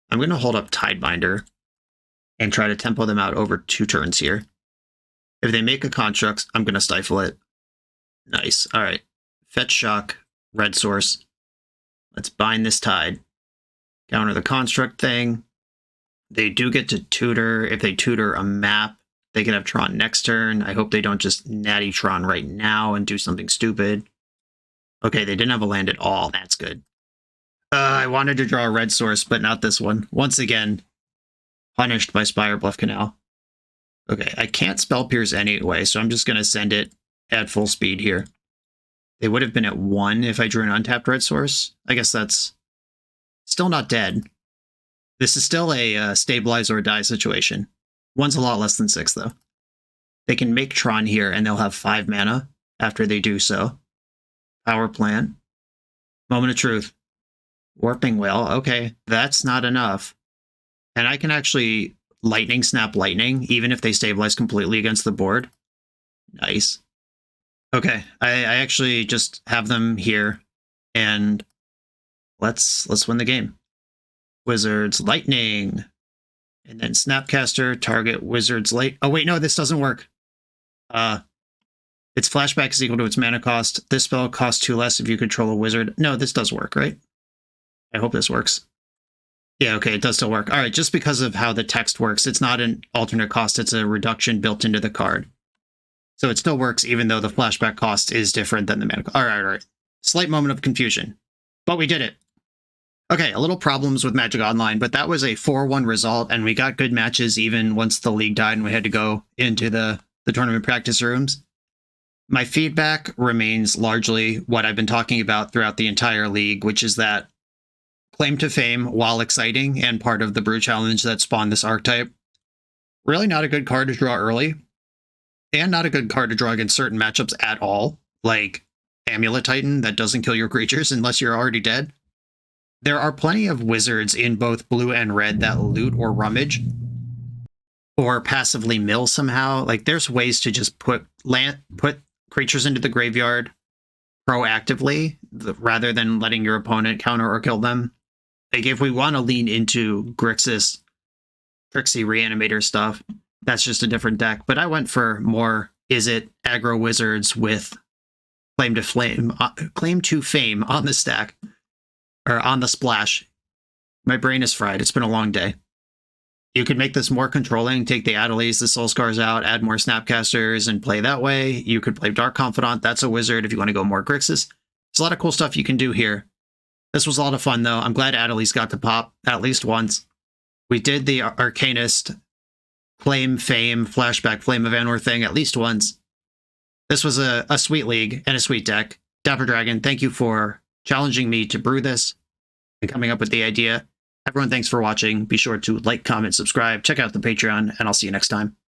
I'm going to hold up Tidebinder and try to tempo them out over 2 turns here. If they make a construct, I'm going to stifle it. Nice. All right. Fetch Shock, red source. Let's bind this Tide. Counter the construct thing. They do get to tutor. If they tutor a map, they can have Tron next turn. I hope they don't just natty Tron right now and do something stupid. Okay, they didn't have a land at all. That's good. I wanted to draw a red source, but not this one. Once again, punished by Spire Bluff Canal. Okay, I can't spell pierce anyway, so I'm just going to send it at full speed here. They would have been at 1 if I drew an untapped red source. I guess that's still not dead. This is still a stabilize or die situation. 1's a lot less than 6, though. They can make Tron here, and they'll have 5 mana after they do so. Power Plant. Moment of Truth. Warping Whale. Okay, that's not enough. And I can actually Lightning Snap Lightning, even if they stabilize completely against the board. Nice. Okay, I actually just have them here, and let's win the game. Wizards Lightning. And then Snapcaster, target Wizards Light. Oh, wait, no, this doesn't work. Its flashback is equal to its mana cost. This spell costs 2 less if you control a wizard. No, this does work, right? I hope this works. Yeah, okay, it does still work. All right, just because of how the text works, it's not an alternate cost, it's a reduction built into the card. So it still works even though the flashback cost is different than the mana cost. All right. Slight moment of confusion. But we did it. Okay, a little problems with Magic Online, but that was a 4-1 result, and we got good matches even once the league died and we had to go into the tournament practice rooms. My feedback remains largely what I've been talking about throughout the entire league, which is that Claim to Fame, while exciting and part of the Brew Challenge that spawned this archetype, really not a good card to draw early, and not a good card to draw against certain matchups at all, like Amulet Titan that doesn't kill your creatures unless you're already dead. There are plenty of wizards in both blue and red that loot or rummage, or passively mill somehow. Like, there's ways to just put creatures into the graveyard proactively rather than letting your opponent counter or kill them. Like, if we want to lean into Grixis, Trixie Reanimator stuff, that's just a different deck. But I went for more, is it aggro wizards with Claim to Fame on the stack, or on the splash. My brain is fried. It's been a long day. You could make this more controlling, take the Adelies, the Soulscars out, add more Snapcasters, and play that way. You could play Dark Confidant. That's a wizard if you want to go more Grixis. There's a lot of cool stuff you can do here. This was a lot of fun, though. I'm glad Adelies got to pop at least once. We did the Arcanist Claim Fame Flashback Flame of Anor thing at least once. This was a sweet league and a sweet deck. Dapper Dragon, thank you for challenging me to brew this and coming up with the idea. Everyone, thanks for watching. Be sure to like, comment, subscribe, check out the Patreon, and I'll see you next time.